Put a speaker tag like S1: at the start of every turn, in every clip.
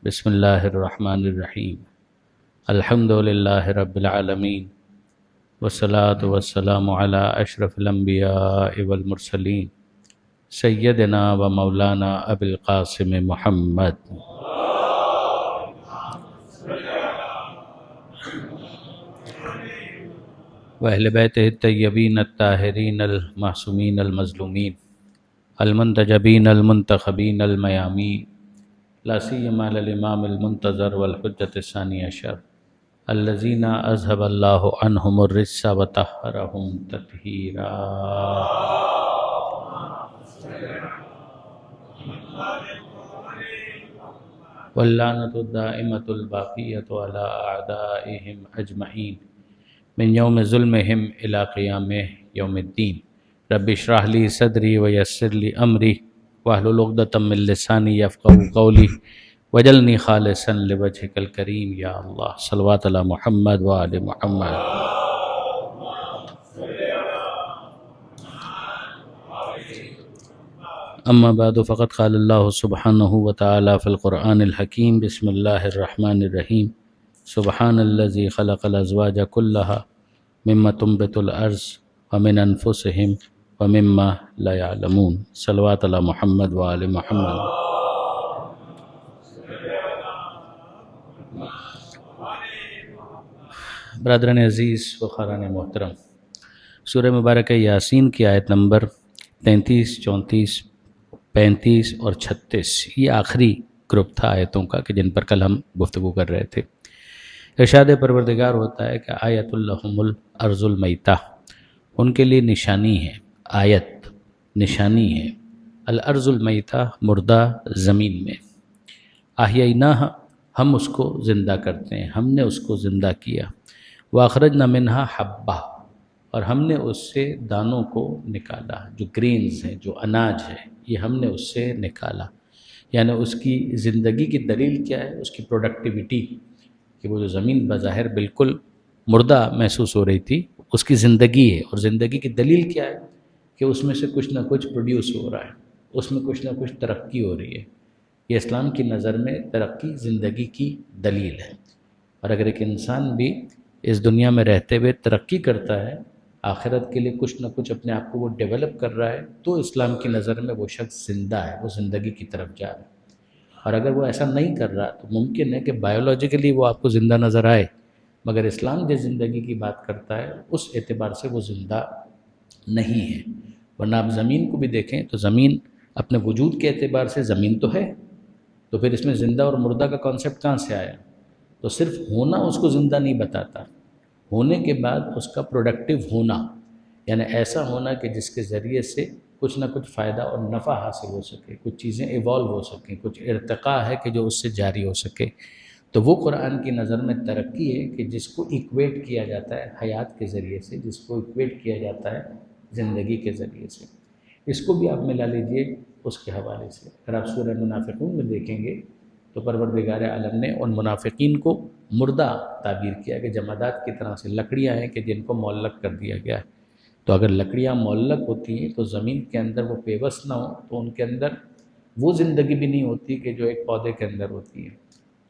S1: بسم اللہ الرحمن الرحیم الحمد للہ رب العالمین والصلاة والسلام علی اشرف الانبیاء والمرسلین سیدنا و مولانا ابی القاسم محمد واہل بیتہ الطیبین الطاہرین المعصومین المظلومین المنتجبین المنتخبین المیامین لا سیما الامام المنتظر والحجۃ الثانی عشر الذین اذهب اللہ عنہم الرجس وطہرہم تطہیرا۔ واللعنۃ الدائمۃ الباقیۃ علی اعدائہم اجمعین من یوم ظلمہم الی قیام یوم الدین۔ رب اشرح لی صدری ویسر لی امری واحلل عقدۃ من لسانی یفقہوا قولی وجعلنی خالصا لوجہک الکریم یا اللہ۔ صلوات علی محمد و آل محمد۔ اما بعد فقد قال اللہ سبحانہ وتعالی فی القرآن الحکیم بسم اللہ الرحمن الرحیم سبحان الذی خلق الازواج کلها مما تنبت الارض ومن انفسهم ومما لا يعلمون۔ صلوات علی محمد و آل محمد۔ برادران عزیز و خاران محترم، سورہ مبارکہ یاسین کی آیت نمبر 33، 34، 35 اور 36 یہ آخری گروپ تھا آیتوں کا کہ جن پر کل ہم گفتگو کر رہے تھے۔ ارشاد پروردگار ہوتا ہے کہ آیت لہم الارض المیتہ، ان کے لیے نشانی ہے، آیت نشانی ہے، الارض المیتہ مردہ زمین میں، احییناہا ہم اس کو زندہ کرتے ہیں، ہم نے اس کو زندہ کیا، واخرجنا منہا حبہ اور ہم نے اس سے دانوں کو نکالا، جو گرینز ہیں، جو اناج ہے، یہ ہم نے اس سے نکالا۔ یعنی اس کی زندگی کی دلیل کیا ہے؟ اس کی پروڈکٹیوٹی، کہ وہ جو زمین بظاہر بالکل مردہ محسوس ہو رہی تھی اس کی زندگی ہے، اور زندگی کی دلیل کیا ہے؟ کہ اس میں سے کچھ نہ کچھ پروڈیوس ہو رہا ہے، اس میں کچھ نہ کچھ ترقی ہو رہی ہے۔ یہ اسلام کی نظر میں ترقی زندگی کی دلیل ہے، اور اگر ایک انسان بھی اس دنیا میں رہتے ہوئے ترقی کرتا ہے، آخرت کے لیے کچھ نہ کچھ اپنے آپ کو وہ ڈیولپ کر رہا ہے، تو اسلام کی نظر میں وہ شخص زندہ ہے، وہ زندگی کی طرف جا رہا ہے۔ اور اگر وہ ایسا نہیں کر رہا تو ممکن ہے کہ بایولوجیکلی وہ آپ کو زندہ نظر آئے، مگر اسلام جس زندگی کی بات کرتا ہے اس اعتبار سے وہ زندہ نہیں ہے۔ ورنہ آپ زمین کو بھی دیکھیں تو زمین اپنے وجود کے اعتبار سے زمین تو ہے، تو پھر اس میں زندہ اور مردہ کا کانسیپٹ کہاں سے آیا؟ تو صرف ہونا اس کو زندہ نہیں بتاتا، ہونے کے بعد اس کا پروڈکٹیو ہونا، یعنی ایسا ہونا کہ جس کے ذریعے سے کچھ نہ کچھ فائدہ اور نفع حاصل ہو سکے، کچھ چیزیں ایوالو ہو سکیں، کچھ ارتقاء ہے کہ جو اس سے جاری ہو سکے۔ تو وہ قرآن کی نظر میں ترقی ہے کہ جس کو ایکویٹ کیا جاتا ہے حیات کے ذریعے سے، جس کو ایکویٹ کیا جاتا ہے زندگی کے ذریعے سے۔ اس کو بھی آپ ملا لیجئے اس کے حوالے سے۔ اگر آپ سورہ منافقون میں دیکھیں گے تو پروردگار عالم نے ان منافقین کو مردہ تعبیر کیا کہ جمادات کی طرح سے لکڑیاں ہیں کہ جن کو معلق کر دیا گیا ہے۔ تو اگر لکڑیاں معلق ہوتی ہیں تو زمین کے اندر وہ پیوست نہ ہو تو ان کے اندر وہ زندگی بھی نہیں ہوتی کہ جو ایک پودے کے اندر ہوتی ہے۔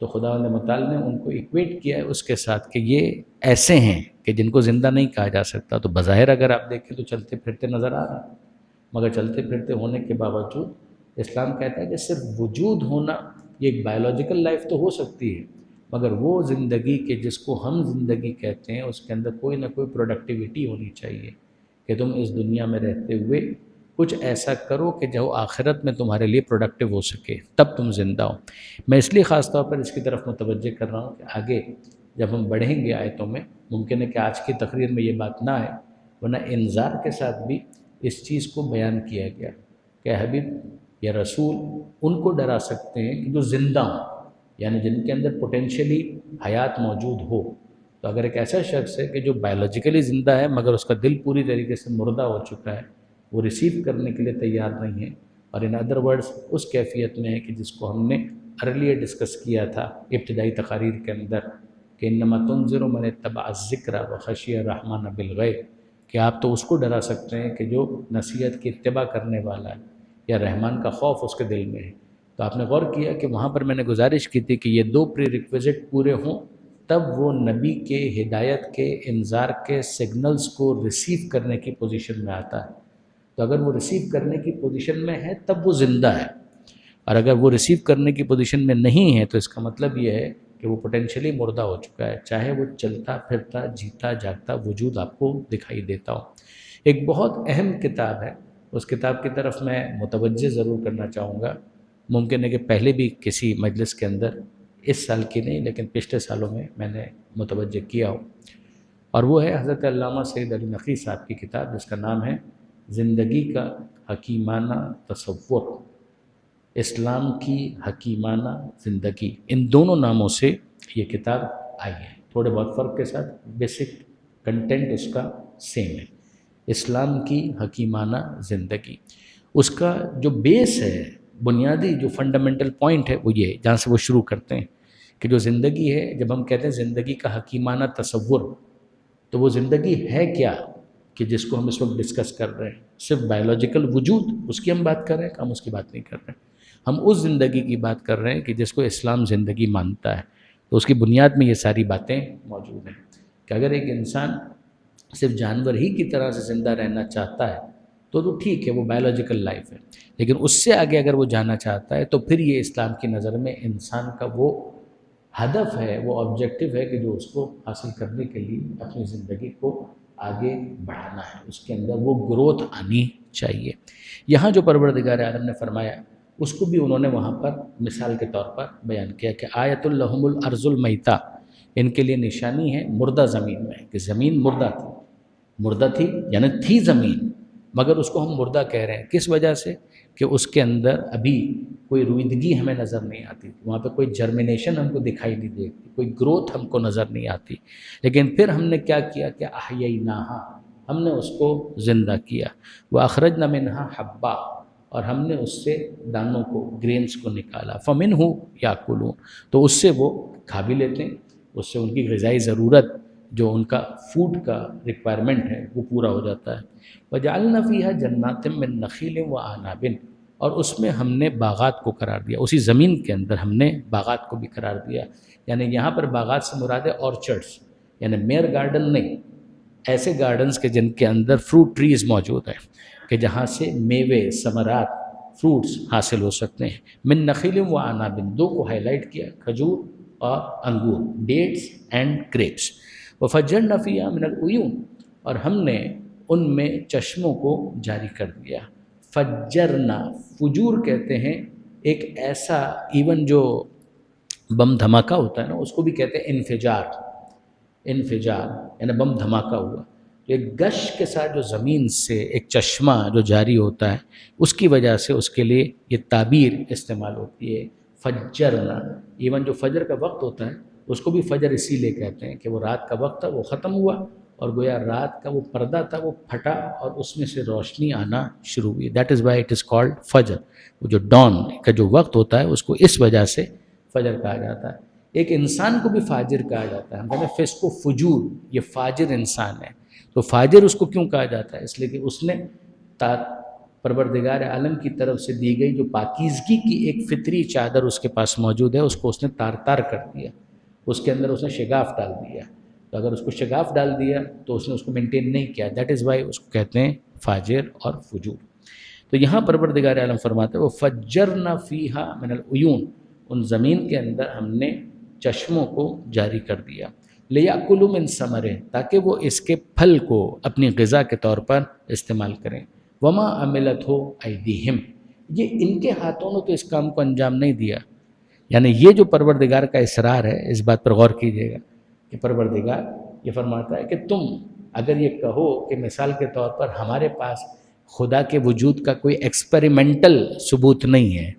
S1: تو خداوند متعال نے ان کو ایکویٹ کیا ہے اس کے ساتھ کہ یہ ایسے ہیں کہ جن کو زندہ نہیں کہا جا سکتا۔ تو بظاہر اگر آپ دیکھیں تو چلتے پھرتے نظر آ رہا ہے، مگر چلتے پھرتے ہونے کے باوجود اسلام کہتا ہے کہ صرف وجود ہونا، یہ ایک بایولوجیکل لائف تو ہو سکتی ہے، مگر وہ زندگی کہ جس کو ہم زندگی کہتے ہیں اس کے اندر کوئی نہ کوئی پروڈکٹیوٹی ہونی چاہیے، کہ تم اس دنیا میں رہتے ہوئے کچھ ایسا کرو کہ جو آخرت میں تمہارے لیے پروڈکٹیو ہو سکے، تب تم زندہ ہو۔ میں اس لیے خاص طور پر اس کی طرف متوجہ کر رہا ہوں کہ آگے جب ہم بڑھیں گے آیتوں میں ممکن ہے کہ آج کی تقریر میں یہ بات نہ آئے، ورنہ انذار کے ساتھ بھی اس چیز کو بیان کیا گیا کہ حبیب یا رسول ان کو ڈرا سکتے ہیں کہ جو زندہ ہوں، یعنی جن کے اندر پوٹینشلی حیات موجود ہو۔ تو اگر ایک ایسا شخص ہے کہ جو بایولوجیکلی زندہ ہے مگر اس کا دل پوری طریقے سے مردہ ہو چکا ہے، وہ ریسیو کرنے کے لیے تیار نہیں ہے، اور ان ادر ورڈز اس کیفیت میں ہے کہ جس کو ہم نے ارلیئر ڈسکس کیا تھا ابتدائی تقاریر کے اندر کہ انما تنذر من اتبع الذکر وخشی الرحمن بالغیب، کہ آپ تو اس کو ڈرا سکتے ہیں کہ جو نصیحت کی اتباع کرنے والا ہے یا رحمان کا خوف اس کے دل میں ہے۔ تو آپ نے غور کیا کہ وہاں پر میں نے گزارش کی تھی کہ یہ 2 پری ریکویزٹ پورے ہوں تب وہ نبی کے ہدایت کے انذار کے سگنلز کو ریسیو کرنے کی پوزیشن میں آتا ہے. تو اگر وہ ریسیو کرنے کی پوزیشن میں ہے تب وہ زندہ ہے، اور اگر وہ ریسیو کرنے کی پوزیشن میں نہیں ہے تو اس کا مطلب یہ ہے کہ وہ پوٹینشلی مردہ ہو چکا ہے، چاہے وہ چلتا پھرتا جیتا جاگتا وجود آپ کو دکھائی دیتا ہو. ایک بہت اہم کتاب ہے، اس کتاب کی طرف میں متوجہ ضرور کرنا چاہوں گا. ممکن ہے کہ پہلے بھی کسی مجلس کے اندر، اس سال کی نہیں لیکن پچھلے سالوں میں نے متوجہ کیا ہو، اور وہ ہے حضرت علامہ سید علی نقوی صاحب کی کتاب جس کا نام ہے زندگی کا حکیمانہ تصور، اسلام کی حکیمانہ زندگی. ان دونوں ناموں سے یہ کتاب آئی ہے، تھوڑے بہت فرق کے ساتھ، بیسک کنٹینٹ اس کا سیم ہے، اسلام کی حکیمانہ زندگی. اس کا جو بیس ہے، بنیادی جو فنڈامنٹل پوائنٹ ہے وہ یہ، جہاں سے وہ شروع کرتے ہیں کہ جو زندگی ہے، جب ہم کہتے ہیں زندگی کا حکیمانہ تصور، تو وہ زندگی ہے کیا کہ جس کو ہم اس وقت ڈسکس کر رہے ہیں؟ صرف بائیولوجیکل وجود اس کی ہم بات کر رہے ہیں کہ ہم اس کی بات نہیں کر رہے ہیں. ہم اس زندگی کی بات کر رہے ہیں کہ جس کو اسلام زندگی مانتا ہے. تو اس کی بنیاد میں یہ ساری باتیں موجود ہیں کہ اگر ایک انسان صرف جانور ہی کی طرح سے زندہ رہنا چاہتا ہے تو ٹھیک ہے، وہ بائیولوجیکل لائف ہے، لیکن اس سے آگے اگر وہ جانا چاہتا ہے تو پھر یہ اسلام کی نظر میں انسان کا وہ ہدف ہے، وہ آبجیکٹو ہے کہ جو اس کو حاصل کرنے کے لیے اپنی زندگی کو آگے بڑھانا ہے، اس کے اندر وہ گروتھ آنی چاہیے. یہاں جو پروردگار عالم نے فرمایا اس کو بھی انہوں نے وہاں پر مثال کے طور پر بیان کیا کہ آیت الہم الارض المیتہ، ان کے لیے نشانی ہے مردہ زمین میں، کہ زمین مردہ تھی یعنی تھی زمین، مگر اس کو ہم مردہ کہہ رہے ہیں کس وجہ سے؟ کہ اس کے اندر ابھی کوئی رویدگی ہمیں نظر نہیں آتی، وہاں پہ کوئی جرمینیشن ہم کو دکھائی نہیں دیتی، کوئی گروتھ ہم کو نظر نہیں آتی. لیکن پھر ہم نے کیا کیا کہ احییناہا، ہم نے اس کو زندہ کیا، واخرجنا منہا حبا، اور ہم نے اس سے دانوں کو، گرینز کو نکالا، فمنہ یاکلون، تو اس سے وہ کھا بھی لیتے ہیں، اس سے ان کی غذائی ضرورت جو ان کا فوڈ کا ریکوائرمنٹ ہے وہ پورا ہو جاتا ہے. وجعلنا فیہا جنات من نخیل وعناب، اور اس میں ہم نے باغات کو قرار دیا، اسی زمین کے اندر ہم نے باغات کو بھی قرار دیا. یعنی یہاں پر باغات سے مراد ہے آرچرڈس، یعنی میئر گارڈن نہیں، ایسے گارڈنز کے جن کے اندر فروٹ ٹریز موجود ہیں کہ جہاں سے میوے، ثمرات، فروٹس حاصل ہو سکتے ہیں. من نخیل وعناب، 2 کو ہائی لائٹ کیا، کھجور اور انگور، ڈیٹس اینڈ گریپس. وفجرنا فیہا من العیون، اور ہم نے ان میں چشموں کو جاری کر دیا. فجرنا، فجور کہتے ہیں ایک ایسا، ایون جو بم دھماکہ ہوتا ہے نا اس کو بھی کہتے ہیں انفجار یعنی بم دھماکہ ہوا. تو ایک گش کے ساتھ جو زمین سے ایک چشمہ جو جاری ہوتا ہے اس کی وجہ سے اس کے لیے یہ تعبیر استعمال ہوتی ہے فجرنا. ایون جو فجر کا وقت ہوتا ہے اس کو بھی فجر اسی لیے کہتے ہیں کہ وہ رات کا وقت تھا، وہ ختم ہوا اور گویا رات کا وہ پردہ تھا وہ پھٹا اور اس میں سے روشنی آنا شروع ہوئی. That is why it is called فجر. وہ جو ڈان کا جو وقت ہوتا ہے اس کو اس وجہ سے فجر کہا جاتا ہے. ایک انسان کو بھی فاجر کہا جاتا ہے، ہم کہتے ہیں فسق و فجور، یہ فاجر انسان ہے. تو فاجر اس کو کیوں کہا جاتا ہے؟ اس لیے کہ اس نے پروردگار عالم کی طرف سے دی گئی جو پاکیزگی کی ایک فطری چادر اس کے پاس موجود ہے اس کو اس نے تار تار کر دیا، اس کے اندر اس نے شگاف ڈال دیا. تو اگر اس کو شگاف ڈال دیا تو اس نے اس کو مینٹین نہیں کیا، دیٹ از وائی اس کو کہتے ہیں فاجر اور فجور. تو یہاں پروردگار عالم فرماتے ہیں وہ فجرنا فیہا من العیون، ان زمین کے اندر ہم نے چشموں کو جاری کر دیا. لیاکلوا من ثمرہ، تاکہ وہ اس کے پھل کو اپنی غذا کے طور پر استعمال کریں. وما عملتہ ایدیہم، یہ ان کے ہاتھوں نے تو اس کام کو انجام نہیں دیا. یعنی یہ جو پروردگار کا اصرار ہے اس بات پر غور کیجیے گا کہ پروردگار یہ فرماتا ہے کہ تم اگر یہ کہو کہ مثال کے طور پر ہمارے پاس خدا کے وجود کا کوئی ایکسپیریمنٹل ثبوت نہیں ہے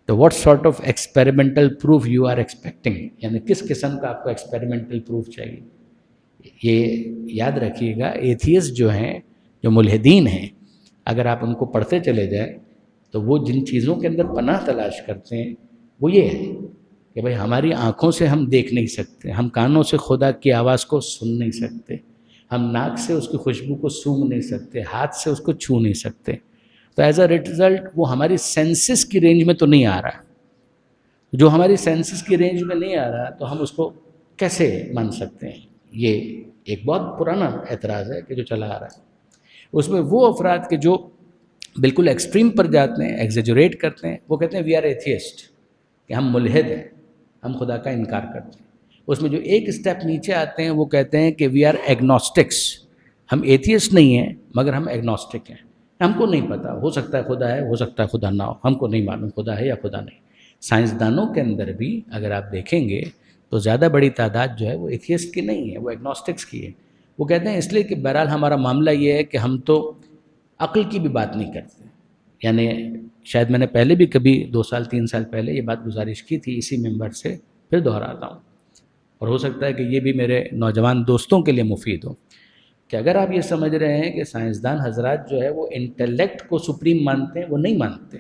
S1: تو what sort of experimental proof you are expecting, یعنی کس قسم کا آپ کو ایکسپیریمنٹل پروف چاہیے. یہ یاد رکھیے گا، ایتھیسٹ جو ہیں، جو ملحدین ہیں، اگر آپ ان کو پڑھتے چلے جائیں تو وہ جن چیزوں کے اندر پناہ تلاش کرتے ہیں وہ یہ ہے کہ بھائی ہماری آنکھوں سے ہم دیکھ نہیں سکتے، ہم کانوں سے خدا کی آواز کو سن نہیں سکتے، ہم ناک سے اس کی خوشبو کو سونگھ نہیں سکتے، ہاتھ سے اس کو چھو نہیں سکتے. تو ایز اے ریزلٹ وہ ہماری سینسز کی رینج میں تو نہیں آ رہا. جو ہماری سینسز کی رینج میں نہیں آ رہا تو ہم اس کو کیسے مان سکتے ہیں؟ یہ ایک بہت پرانا اعتراض ہے کہ جو چلا آ رہا ہے. اس میں وہ افراد کے جو بالکل ایکسٹریم پر جاتے ہیں، ایگزیجوریٹ کرتے ہیں، وہ کہتے ہیں وی آر ایتھیسٹ، کہ ہم ملحد ہیں، ہم خدا کا انکار کرتے ہیں. اس میں جو ایک اسٹیپ نیچے آتے ہیں وہ کہتے ہیں کہ وی آر ایگنوسٹکس، ہم ایتھیسٹ نہیں ہیں مگر ہم ایگنوسٹک ہیں، ہم کو نہیں پتہ، ہو سکتا ہے خدا ہے، ہو سکتا ہے خدا نہ ہو، ہم کو نہیں معلوم خدا ہے یا خدا نہیں. سائنسدانوں کے اندر بھی اگر آپ دیکھیں گے تو زیادہ بڑی تعداد جو ہے وہ ایتھیسٹ کی نہیں ہے، وہ ایگنوسٹکس کی ہے. وہ کہتے ہیں اس لیے کہ بہرحال ہمارا معاملہ یہ ہے کہ ہم تو عقل کی بھی بات نہیں کرتے. یعنی شاید میں نے پہلے بھی کبھی 2 سال 3 سال پہلے یہ بات گزارش کی تھی اسی ممبر سے، پھر دہراتا ہوں، اور ہو سکتا ہے کہ یہ بھی میرے نوجوان دوستوں کے لیے مفید ہو، کہ اگر آپ یہ سمجھ رہے ہیں کہ سائنسدان حضرات جو ہے وہ انٹلیکٹ کو سپریم مانتے ہیں، وہ نہیں مانتے.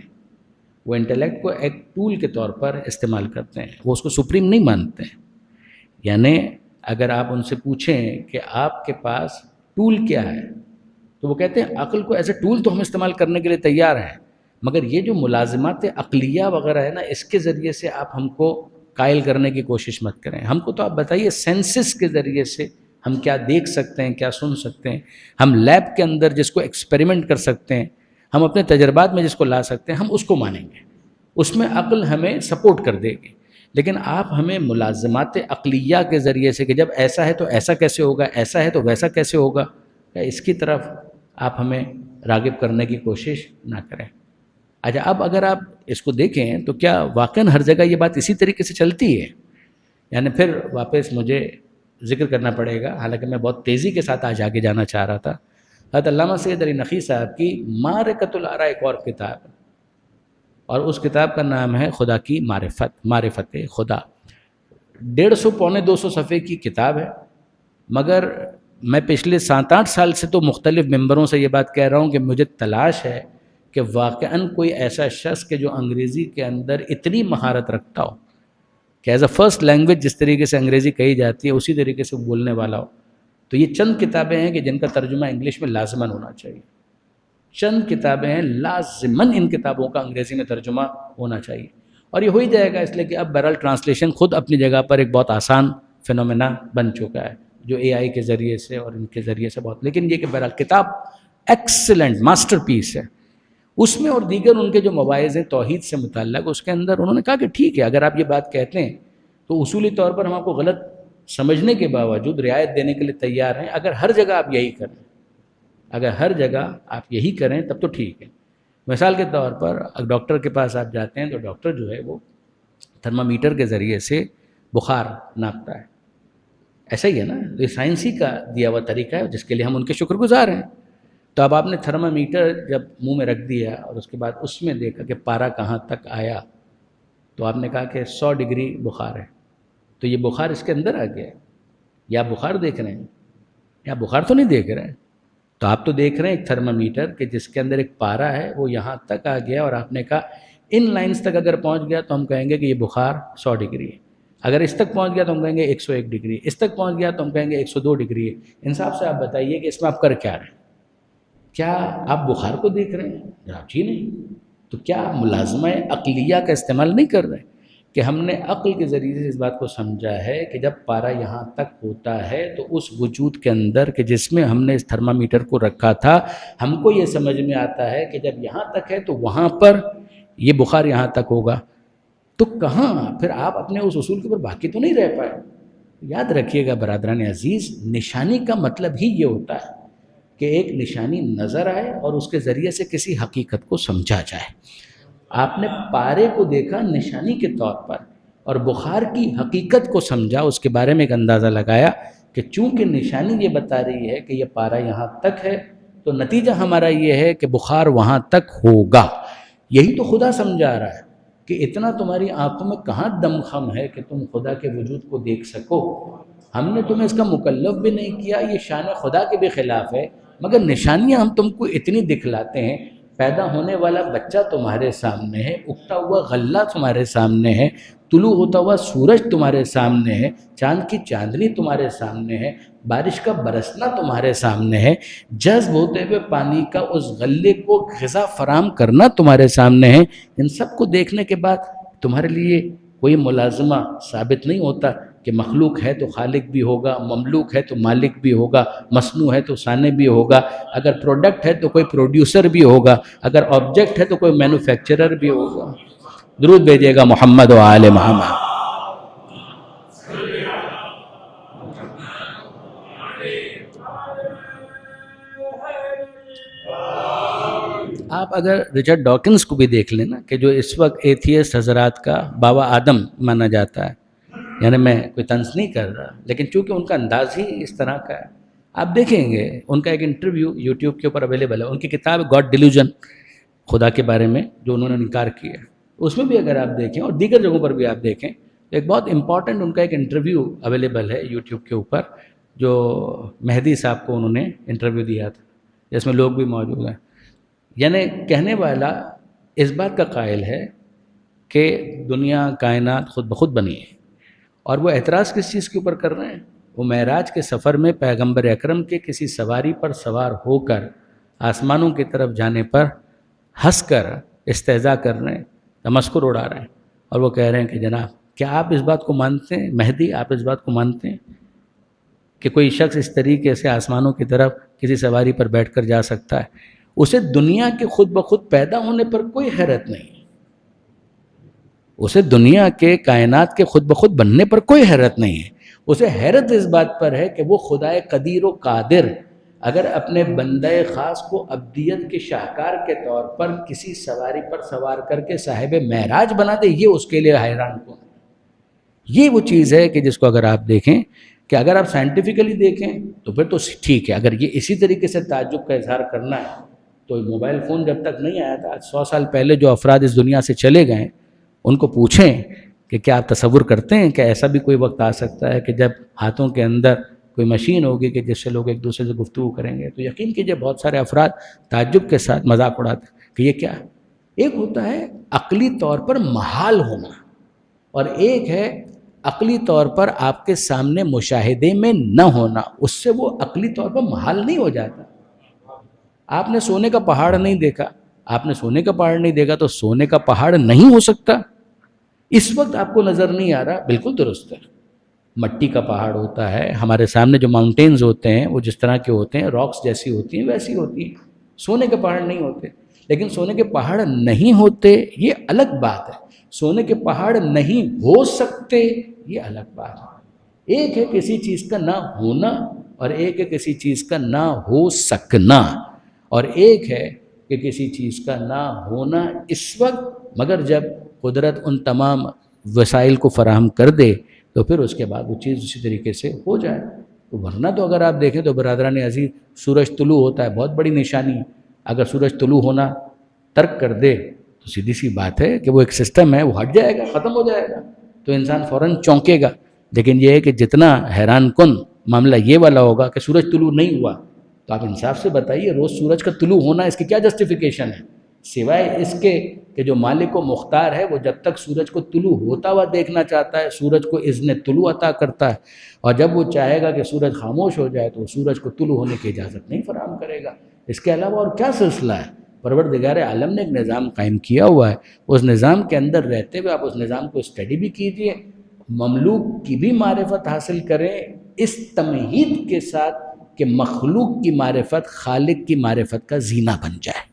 S1: وہ انٹلیکٹ کو ایک ٹول کے طور پر استعمال کرتے ہیں، وہ اس کو سپریم نہیں مانتے ہیں. یعنی اگر آپ ان سے پوچھیں کہ آپ کے پاس ٹول کیا ہے تو وہ کہتے ہیں عقل کو ایز اے ٹول تو ہم استعمال کرنے کے لیے تیار ہیں، مگر یہ جو ملازمات عقلیہ وغیرہ ہے نا، اس کے ذریعے سے آپ ہم کو قائل کرنے کی کوشش مت کریں. ہم کو تو آپ بتائیے سینسز کے ذریعے سے ہم کیا دیکھ سکتے ہیں، کیا سن سکتے ہیں. ہم لیب کے اندر جس کو ایکسپیریمنٹ کر سکتے ہیں، ہم اپنے تجربات میں جس کو لا سکتے ہیں، ہم اس کو مانیں گے، اس میں عقل ہمیں سپورٹ کر دے گی. لیکن آپ ہمیں ملازمات عقلیہ کے ذریعے سے کہ جب ایسا ہے تو ایسا کیسے ہوگا، ایسا ہے تو ویسا کیسے ہوگا، اس کی طرف آپ ہمیں راغب کرنے کی کوشش نہ کریں. اچھا، اب اگر آپ اس کو دیکھیں تو کیا واقعاً ہر جگہ یہ بات اسی طریقے سے چلتی ہے؟ یعنی پھر واپس مجھے ذکر کرنا پڑے گا، حالانکہ میں بہت تیزی کے ساتھ آج آگے جانا چاہ رہا تھا. حضرت علامہ سید علی نقی صاحب کی معرکۃ الآراء ایک اور کتاب ہے، اور اس کتاب کا نام ہے خدا کی معرفت خدا. 150 پونے 200 صفحے کی کتاب ہے، مگر میں پچھلے 7-8 سال سے تو مختلف ممبروں سے یہ بات کہہ رہا ہوں کہ مجھے تلاش ہے کہ واقعاً کوئی ایسا شخص کہ جو انگریزی کے اندر اتنی مہارت رکھتا ہو کہ ایز اے فرسٹ لینگویج جس طریقے سے انگریزی کہی جاتی ہے اسی طریقے سے بولنے والا ہو. تو یہ چند کتابیں ہیں کہ جن کا ترجمہ انگلش میں لازماً ہونا چاہیے. چند کتابیں ہیں لازماً ان کتابوں کا انگریزی میں ترجمہ ہونا چاہیے، اور یہ ہو ہی جائے گا، اس لیے کہ اب بہرحال ٹرانسلیشن خود اپنی جگہ پر ایک بہت آسان فینومینا بن چکا ہے، جو اے آئی کے ذریعے سے اور ان کے ذریعے سے بہت. لیکن یہ کہ بہرحال کتاب ایکسلنٹ ماسٹر پیس ہے. اس میں اور دیگر ان کے جو مواعظ ہیں توحید سے متعلق، اس کے اندر انہوں نے کہا کہ ٹھیک ہے اگر آپ یہ بات کہتے ہیں تو اصولی طور پر ہم آپ کو غلط سمجھنے کے باوجود رعایت دینے کے لیے تیار ہیں. اگر ہر جگہ آپ یہی کریں، اگر ہر جگہ آپ یہی کریں تب تو ٹھیک ہے. مثال کے طور پر اگر ڈاکٹر کے پاس آپ جاتے ہیں تو ڈاکٹر جو ہے وہ تھرمامیٹر کے ذریعے سے بخار ناپتا ہے، ایسا ہی ہے نا. یہ سائنسی کا دیا ہوا طریقہ ہے جس کے لیے ہم ان کے شکر گزار ہیں. تو اب آپ نے تھرمامیٹر جب منہ میں رکھ دیا اور اس کے بعد اس میں دیکھا کہ پارا کہاں تک آیا، تو آپ نے کہا کہ 100 ڈگری بخار ہے. تو یہ بخار اس کے اندر آ گیا ہے، یا بخار دیکھ رہے ہیں یا بخار تو نہیں دیکھ رہے ہیں. تو آپ تو دیکھ رہے ہیں ایک تھرمامیٹر کہ جس کے اندر ایک پارا ہے وہ یہاں تک آ گیا، اور آپ نے کہا ان لائنز تک اگر پہنچ گیا تو ہم کہیں گے کہ یہ بخار 100 ڈگری ہے. اگر اس تک پہنچ گیا تو ہم کہیں گے 101 ڈگری، اس تک پہنچ گیا تو ہم کہیں گے 102 ڈگری ہے. انصاف سے آپ بتائیے کہ اس میں آپ کر کیا رہے ہیں؟ کیا آپ بخار کو دیکھ رہے ہیں؟ جناب جی نہیں. تو کیا آپ ملازمہ عقلیہ کا استعمال نہیں کر رہے کہ ہم نے عقل کے ذریعے سے اس بات کو سمجھا ہے کہ جب پارا یہاں تک ہوتا ہے تو اس وجود کے اندر کہ جس میں ہم نے اس تھرمامیٹر کو رکھا تھا، ہم کو یہ سمجھ میں آتا ہے کہ جب یہاں تک ہے تو وہاں پر یہ بخار یہاں تک ہوگا. تو کہاں پھر آپ اپنے اس اصول کے اوپر باقی تو نہیں رہ پائے. یاد رکھیے گا برادران عزیز، نشانی کا مطلب ہی یہ ہوتا ہے کہ ایک نشانی نظر آئے اور اس کے ذریعے سے کسی حقیقت کو سمجھا جائے. آپ نے پارے کو دیکھا نشانی کے طور پر اور بخار کی حقیقت کو سمجھا، اس کے بارے میں ایک اندازہ لگایا کہ چونکہ نشانی یہ بتا رہی ہے کہ یہ پارا یہاں تک ہے تو نتیجہ ہمارا یہ ہے کہ بخار وہاں تک ہوگا. یہی تو خدا سمجھا رہا ہے کہ اتنا تمہاری آنکھوں میں کہاں دم خم ہے کہ تم خدا کے وجود کو دیکھ سکو. ہم نے تمہیں اس کا مکلف بھی نہیں کیا، یہ شان خدا کے بھی خلاف ہے، مگر نشانیاں ہم تم کو اتنی دکھلاتے ہیں. پیدا ہونے والا بچہ تمہارے سامنے ہے، اگتا ہوا غلہ تمہارے سامنے ہے، طلوع ہوتا ہوا سورج تمہارے سامنے ہے، چاند کی چاندنی تمہارے سامنے ہے، بارش کا برسنا تمہارے سامنے ہے، جذب ہوتے ہوئے پانی کا اس غلے کو غذا فراہم کرنا تمہارے سامنے ہے. ان سب کو دیکھنے کے بعد تمہارے لیے کوئی ملازمہ ثابت نہیں ہوتا کہ مخلوق ہے تو خالق بھی ہوگا، مملوک ہے تو مالک بھی ہوگا، مصنوع ہے تو صانع بھی ہوگا، اگر پروڈکٹ ہے تو کوئی پروڈیوسر بھی ہوگا، اگر آبجیکٹ ہے تو کوئی مینوفیکچرر بھی ہوگا۔ درود بھیجیے گا محمد و آل محمد۔ آپ اگر رچرڈ ڈاکنز کو بھی دیکھ لیں نا، کہ جو اس وقت ایتھیسٹ حضرات کا بابا آدم مانا جاتا ہے، یعنی میں کوئی طنز نہیں کر رہا، لیکن چونکہ ان کا انداز ہی اس طرح کا ہے، آپ دیکھیں گے ان کا ایک انٹرویو یوٹیوب کے اوپر اویلیبل ہے، ان کی کتاب گاڈ ڈیلیوژن، خدا کے بارے میں جو انہوں نے انکار کیا ہے، اس میں بھی اگر آپ دیکھیں اور دیگر جگہوں پر بھی آپ دیکھیں تو ایک بہت امپورٹنٹ ان کا ایک انٹرویو اویلیبل ہے یوٹیوب کے اوپر، جو مہدی صاحب کو انہوں نے انٹرویو دیا تھا، جس میں لوگ بھی موجود ہیں۔ یعنی کہنے والا اس بات کا قائل ہے کہ دنیا کائنات خود بخود بنی ہے، اور وہ اعتراض کس چیز کے اوپر کر رہے ہیں؟ وہ معراج کے سفر میں پیغمبر اکرم کے کسی سواری پر سوار ہو کر آسمانوں کی طرف جانے پر ہنس کر استہزاء کر رہے ہیں، تمسخر اڑا رہے ہیں، اور وہ کہہ رہے ہیں کہ جناب کیا آپ اس بات کو مانتے ہیں، مہدی آپ اس بات کو مانتے ہیں کہ کوئی شخص اس طریقے سے آسمانوں کی طرف کسی سواری پر بیٹھ کر جا سکتا ہے؟ اسے دنیا کے خود بخود پیدا ہونے پر کوئی حیرت نہیں، اسے دنیا کے کائنات کے خود بخود بننے پر کوئی حیرت نہیں ہے، اسے حیرت اس بات پر ہے کہ وہ خدائے قدیر و قادر اگر اپنے بندہ خاص کو ابدیت کے شاہکار کے طور پر کسی سواری پر سوار کر کے صاحب معراج بنا دے، یہ اس کے لیے حیران کن ہے۔ یہ وہ چیز ہے کہ جس کو اگر آپ دیکھیں، کہ اگر آپ سائنٹیفکلی دیکھیں تو پھر تو ٹھیک ہے، اگر یہ اسی طریقے سے تعجب کا اظہار کرنا ہے تو موبائل فون جب تک نہیں آیا تھا، آج 100 سال پہلے جو افراد اس دنیا سے چلے گئے ان کو پوچھیں کہ کیا آپ تصور کرتے ہیں کہ ایسا بھی کوئی وقت آ سکتا ہے کہ جب ہاتھوں کے اندر کوئی مشین ہوگی کہ جس سے لوگ ایک دوسرے سے گفتگو کریں گے؟ تو یقین کیجئے بہت سارے افراد تعجب کے ساتھ مذاق اڑاتے ہیں کہ یہ کیا ہے۔ ایک ہوتا ہے عقلی طور پر محال ہونا، اور ایک ہے عقلی طور پر آپ کے سامنے مشاہدے میں نہ ہونا، اس سے وہ عقلی طور پر محال نہیں ہو جاتا۔ آپ نے سونے کا پہاڑ نہیں دیکھا، آپ نے سونے کا پہاڑ نہیں دیکھا تو سونے کا پہاڑ نہیں ہو سکتا۔ اس وقت آپ کو نظر نہیں آ رہا، بالکل درست ہے، مٹی کا پہاڑ ہوتا ہے، ہمارے سامنے جو ماؤنٹینز ہوتے ہیں وہ جس طرح کے ہوتے ہیں، راکس جیسی ہوتی ہیں ویسی ہوتی ہیں، سونے کے پہاڑ نہیں ہوتے۔ لیکن سونے کے پہاڑ نہیں ہوتے یہ الگ بات ہے، سونے کے پہاڑ نہیں ہو سکتے یہ الگ بات ہے۔ ایک ہے کسی چیز کا نہ ہونا، اور ایک ہے کسی چیز کا نہ ہو سکنا، اور ایک ہے کہ کسی چیز کا نہ ہونا اس وقت، مگر جب قدرت ان تمام وسائل کو فراہم کر دے تو پھر اس کے بعد وہ چیز اسی طریقے سے ہو جائے۔ ورنہ تو اگر آپ دیکھیں تو برادران عزیز، سورج طلوع ہوتا ہے، بہت بڑی نشانی ہے، اگر سورج طلوع ہونا ترک کر دے تو سیدھی سی بات ہے کہ وہ ایک سسٹم ہے، وہ ہٹ جائے گا، ختم ہو جائے گا، تو انسان فوراً چونکے گا۔ لیکن یہ ہے کہ جتنا حیران کن معاملہ یہ والا ہوگا کہ سورج طلوع نہیں ہوا، تو آپ انصاف سے بتائیے روز سورج کا طلوع ہونا اس کی کیا جسٹیفیکیشن ہے، سوائے اس کے کہ جو مالک و مختار ہے وہ جب تک سورج کو طلوع ہوتا ہوا دیکھنا چاہتا ہے سورج کو اذن طلوع عطا کرتا ہے، اور جب وہ چاہے گا کہ سورج خاموش ہو جائے تو وہ سورج کو طلوع ہونے کی اجازت نہیں فراہم کرے گا۔ اس کے علاوہ اور کیا سلسلہ ہے؟ پروردگار عالم نے ایک نظام قائم کیا ہوا ہے، اس نظام کے اندر رہتے ہوئے آپ اس نظام کو اسٹڈی بھی کیجئے، مملوک کی بھی معرفت حاصل کریں، اس تمہید کے ساتھ کہ مخلوق کی معرفت خالق کی معرفت کا زینہ بن جائے۔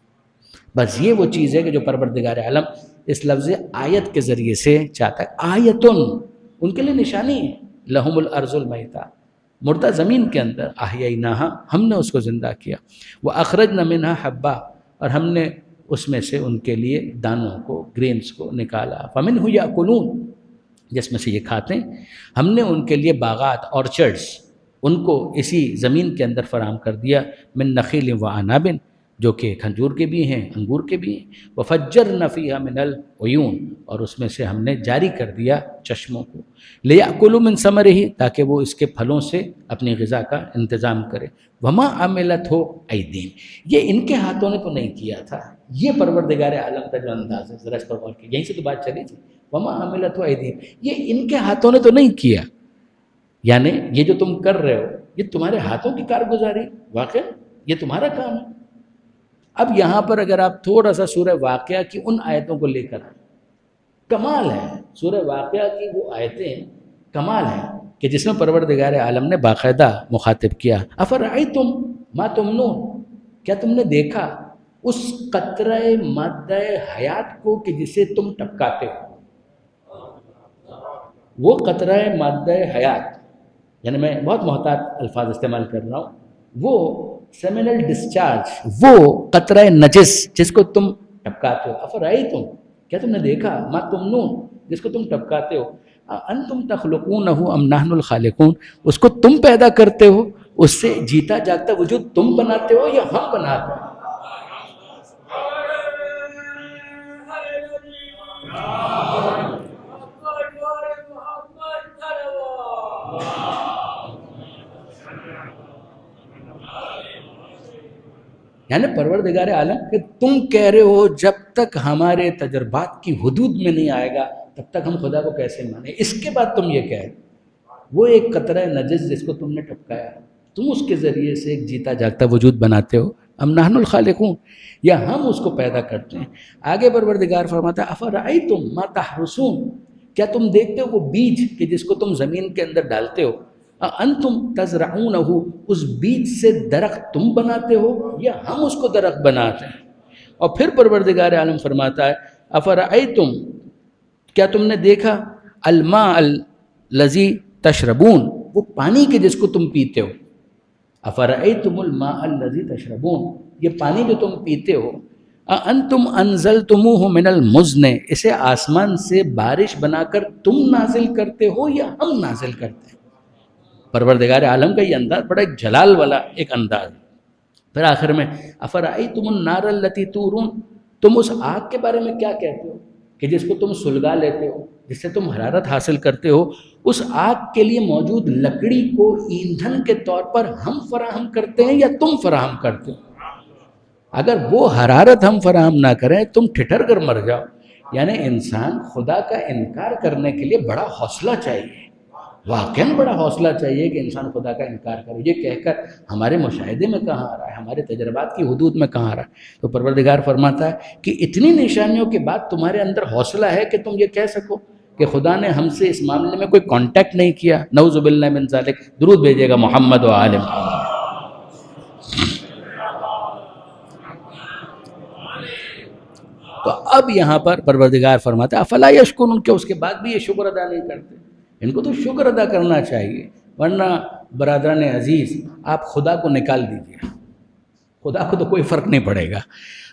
S1: بس یہ وہ چیز ہے کہ جو پروردگار عالم اس لفظ آیت کے ذریعے سے چاہتا ہے۔ آیتن ان کے لیے نشانی ہے، لہم الارض المیتہ، مردہ زمین کے اندر، احییناہا ہم نے اس کو زندہ کیا، واخرجنا منہا حبا اور ہم نے اس میں سے ان کے لیے دانوں کو، گرینز کو نکالا، فمنہ یاکلون جس میں سے یہ کھاتے ہیں، ہم نے ان کے لیے باغات، آرچرڈز ان کو اسی زمین کے اندر فراہم کر دیا، من نخیل و عناب جو کہ کھجور کے بھی ہیں، انگور کے بھی ہیں، وفجرنا فیہا من العیون اور اس میں سے ہم نے جاری کر دیا چشموں کو، لیأکلوا من ثمرہ تاکہ وہ اس کے پھلوں سے اپنی غذا کا انتظام کرے، وما عملتہ ایدیہم یہ ان کے ہاتھوں نے تو نہیں کیا تھا، یہ پروردگار عالم کا جو انداز ہے ذرا اس پر غور کیجیے، یہیں سے تو بات چلی تھی، وما عملتہ ایدیہم یہ ان کے ہاتھوں نے تو نہیں کیا، یعنی یہ جو تم کر رہے ہو یہ تمہارے ہاتھوں کی کارگزاری، واقعہ یہ تمہارا کام ہے۔ اب یہاں پر اگر آپ تھوڑا سا سورہ واقعہ کی ان آیتوں کو لے کر کمال ہے سورہ واقعہ کی وہ آیتیں کمال ہیں کہ جس میں پروردگار عالم نے باقاعدہ مخاطب کیا افرأیتم ما تمنون، کیا تم نے دیکھا اس قطرہ مادہ حیات کو کہ جسے تم ٹپکاتے ہو. وہ قطرہ مادہ حیات، یعنی میں بہت محتاط الفاظ استعمال کر رہا ہوں، وہ سیمینل ڈسچارج، وہ قطرہ نجس جس کو تم ٹپکاتے ہو. افرأیتم، کیا تم نے دیکھا، ما تمنون، جس کو تم ٹپکاتے ہو، انتم تخلقونہ ام نحن الخالقون، اس کو تم پیدا کرتے ہو، اس سے جیتا جاگتا وجود تم بناتے ہو یا ہم بناتے ہیں؟ یعنی پروردگار عالم کہ تم کہہ رہے ہو جب تک ہمارے تجربات کی حدود میں نہیں آئے گا تب تک ہم خدا کو کیسے مانیں، اس کے بعد تم یہ کہہ رہے وہ ایک قطرہ نجس جس کو تم نے ٹپکایا، تم اس کے ذریعے سے ایک جیتا جاگتا وجود بناتے ہو، ام نحن الخالقون، یا ہم اس کو پیدا کرتے ہیں. آگے پروردگار فرماتا ہے افرأیتم ما تحرثون، کیا تم دیکھتے ہو وہ بیج کہ جس کو تم زمین کے اندر ڈالتے ہو، انتم تزرعونہ، اس بیج سے درخت تم بناتے ہو یا ہم اس کو درخت بناتے ہیں. اور پھر پروردگار عالم فرماتا ہے افرأیتم، کیا تم نے دیکھا الماء الذی تشربون، وہ پانی کے جس کو تم پیتے ہو. افرأیتم الماء الذی تشربون، یہ پانی جو تم پیتے ہو، انتم انزلتموہ من المزن، اسے آسمان سے بارش بنا کر تم نازل کرتے ہو یا ہم نازل کرتے ہیں. پروردگار عالم کا یہ انداز بڑا ایک جلال والا ایک انداز ہے. پھر آخر میں افرأیتم النار التی تورون، تم اس آگ کے بارے میں کیا کہتے ہو کہ جس کو تم سلگا لیتے ہو، جس سے تم حرارت حاصل کرتے ہو، اس آگ کے لیے موجود لکڑی کو ایندھن کے طور پر ہم فراہم کرتے ہیں یا تم فراہم کرتے ہو؟ اگر وہ حرارت ہم فراہم نہ کریں تم ٹھٹر کر مر جاؤ. یعنی انسان خدا کا انکار کرنے کے لیے بڑا حوصلہ چاہیے، واقعاً بڑا حوصلہ چاہیے کہ انسان خدا کا انکار کرے. یہ کہہ کر ہمارے مشاہدے میں کہاں آ رہا ہے، ہمارے تجربات کی حدود میں کہاں آ رہا ہے. تو پروردگار فرماتا ہے کہ اتنی نشانیوں کے بعد تمہارے اندر حوصلہ ہے کہ تم یہ کہہ سکو کہ خدا نے ہم سے اس معاملے میں کوئی کانٹیکٹ نہیں کیا. نعوذ باللہ من ذالک. درود بھیجیے گا محمد و آل محمد. تو اب یہاں پر پروردگار فرماتا ہے افلا یشکرون، کہ اس کے بعد بھی یہ شکر ادا نہیں کرتے. ان کو تو شکر ادا کرنا چاہیے، ورنہ برادران عزیز آپ خدا کو نکال دیجئے، خدا کو تو کوئی فرق نہیں پڑے گا.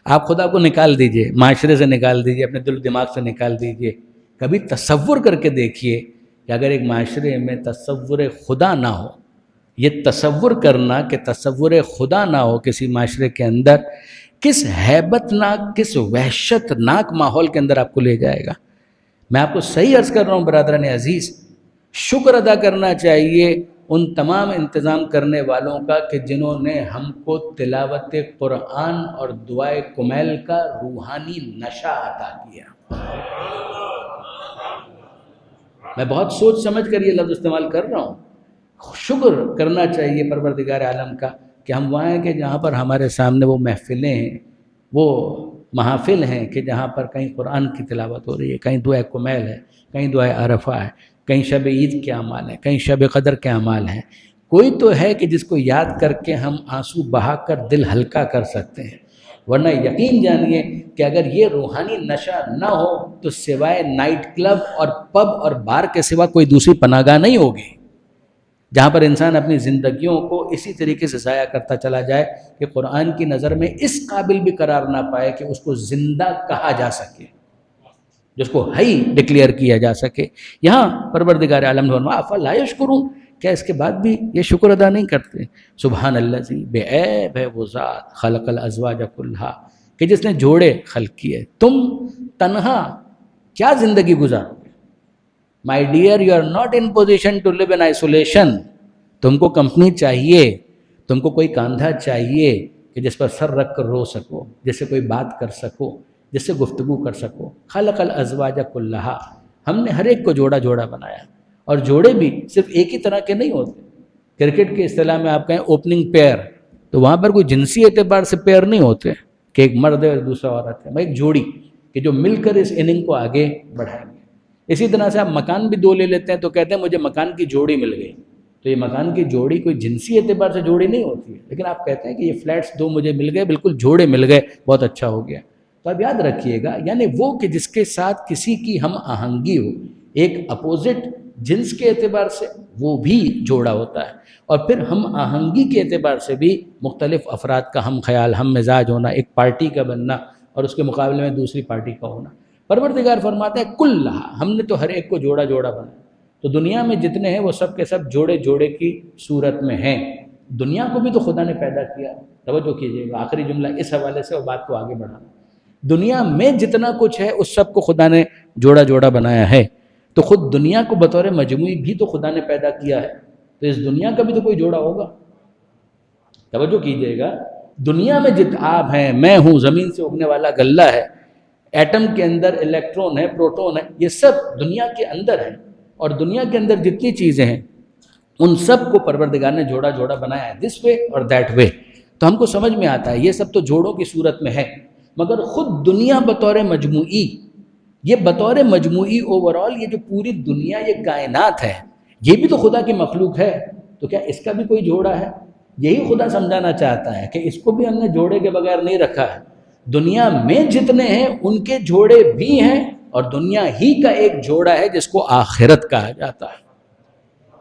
S1: آپ خدا کو نکال دیجئے، معاشرے سے نکال دیجئے، اپنے دل و دماغ سے نکال دیجئے. کبھی تصور کر کے دیکھیے کہ اگر ایک معاشرے میں تصور خدا نہ ہو، یہ تصور کرنا کہ تصور خدا نہ ہو کسی معاشرے کے اندر، کس ہیبت ناک، کس وحشت ناک ماحول کے اندر آپ کو لے جائے گا. میں آپ کو صحیح عرض کر رہا ہوں برادران عزیز، شکر ادا کرنا چاہیے ان تمام انتظام کرنے والوں کا کہ جنہوں نے ہم کو تلاوت قرآن اور دعائے کمیل کا روحانی نشہ عطا کیا. میں بہت سوچ سمجھ کر یہ لفظ استعمال کر رہا ہوں. شکر کرنا چاہیے پروردگار عالم کا کہ ہم وہاں ہیں کہ جہاں پر ہمارے سامنے وہ محفلیں ہیں، وہ محافل ہیں کہ جہاں پر کہیں قرآن کی تلاوت ہو رہی ہے، کہیں دعائے کمیل ہے، کہیں دعائے عرفہ ہے، کہیں شب عید کے اعمال ہیں، کہیں شب قدر کے اعمال ہیں. کوئی تو ہے کہ جس کو یاد کر کے ہم آنسو بہا کر دل ہلکا کر سکتے ہیں. ورنہ یقین جانیے کہ اگر یہ روحانی نشہ نہ ہو تو سوائے نائٹ کلب اور پب اور بار کے سوا کوئی دوسری پناہ گاہ نہیں ہوگی جہاں پر انسان اپنی زندگیوں کو اسی طریقے سے ضائع کرتا چلا جائے کہ قرآن کی نظر میں اس قابل بھی قرار نہ پائے کہ اس کو زندہ کہا جا سکے، جس کو حی ڈکلیئر کیا جا سکے. یہاں پروردگار عالم نے فرمایا افلا یشکرون، کیا اس کے بعد بھی یہ شکر ادا نہیں کرتے؟ سبحان الذی، بے عیب ہے وہ ذات، خلق الازواج کلھا، کہ جس نے جوڑے خلق کیے. تم تنہا کیا زندگی گزارو گے؟ My dear, you are not in position to live in isolation. تم کو کمپنی چاہیے، تم کو کوئی کاندھا چاہیے کہ جس پر سر رکھ کر رو سکو، جس سے کوئی بات کر سکو، جس سے گفتگو کر سکو. خلق الازواج کلھا، ہم نے ہر ایک کو جوڑا جوڑا بنایا. اور جوڑے بھی صرف ایک ہی طرح کے نہیں ہوتے. کرکٹ کے اصطلاح میں آپ کہیں اوپننگ پیئر، تو وہاں پر کوئی جنسی اعتبار سے پیئر نہیں ہوتے کہ ایک مرد ہے اور دوسرا عورت ہے. بھائی ایک جوڑی کہ جو مل کر اس اننگ کو آگے بڑھائیں گے۔ اسی طرح سے آپ مکان بھی 2 لے لیتے ہیں تو کہتے ہیں مجھے مکان کی جوڑی مل گئی، تو یہ مکان کی جوڑی کوئی جنسی اعتبار سے جوڑی نہیں ہوتی ہے، لیکن آپ کہتے ہیں کہ یہ فلیٹس 2 مجھے مل گئے، بالکل جوڑے مل گئے، بہت اچھا ہو گیا۔ تو آپ یاد رکھیے گا، یعنی وہ کہ جس کے ساتھ کسی کی ہم آہنگی ہو، ایک اپوزٹ جنس کے اعتبار سے وہ بھی جوڑا ہوتا ہے، اور پھر ہم آہنگی کے اعتبار سے بھی مختلف افراد کا ہم خیال، ہم مزاج ہونا، ایک پارٹی کا بننا اور اس کے مقابلے میں دوسری پارٹی کا ہونا۔ پروردگار فرماتا ہے کل ہم نے تو ہر ایک کو جوڑا جوڑا بنایا، تو دنیا میں جتنے ہیں وہ سب کے سب جوڑے جوڑے کی صورت میں ہیں۔ دنیا کو بھی تو خدا نے پیدا کیا، توجہ کیجیے گا، آخری جملہ اس حوالے سے اور بات کو آگے بڑھانا۔ دنیا میں جتنا کچھ ہے اس سب کو خدا نے جوڑا جوڑا بنایا ہے، تو خود دنیا کو بطور مجموعی بھی تو خدا نے پیدا کیا ہے، تو اس دنیا کا بھی تو کوئی جوڑا ہوگا۔ توجہ کیجیے گا، دنیا میں آپ ہیں، میں ہوں، زمین سے اگنے والا غلہ ہے، ایٹم کے اندر الیکٹرون ہے، پروٹون ہے، یہ سب دنیا کے اندر ہے، اور دنیا کے اندر جتنی چیزیں ہیں ان سب کو پروردگار نے جوڑا جوڑا بنایا ہے، دس وے اور دیٹ وے۔ تو ہم کو سمجھ میں آتا ہے یہ سب تو جوڑوں کی صورت میں ہے، مگر خود دنیا بطور مجموعی، یہ بطور مجموعی اوورال، یہ جو پوری دنیا، یہ کائنات ہے، یہ بھی تو خدا کی مخلوق ہے، تو کیا اس کا بھی کوئی جوڑا ہے؟ یہی خدا سمجھانا چاہتا ہے کہ اس کو بھی ہم نے جوڑے کے بغیر نہیں رکھا ہے۔ دنیا میں جتنے ہیں ان کے جوڑے بھی ہیں، اور دنیا ہی کا ایک جوڑا ہے جس کو آخرت کہا جاتا ہے۔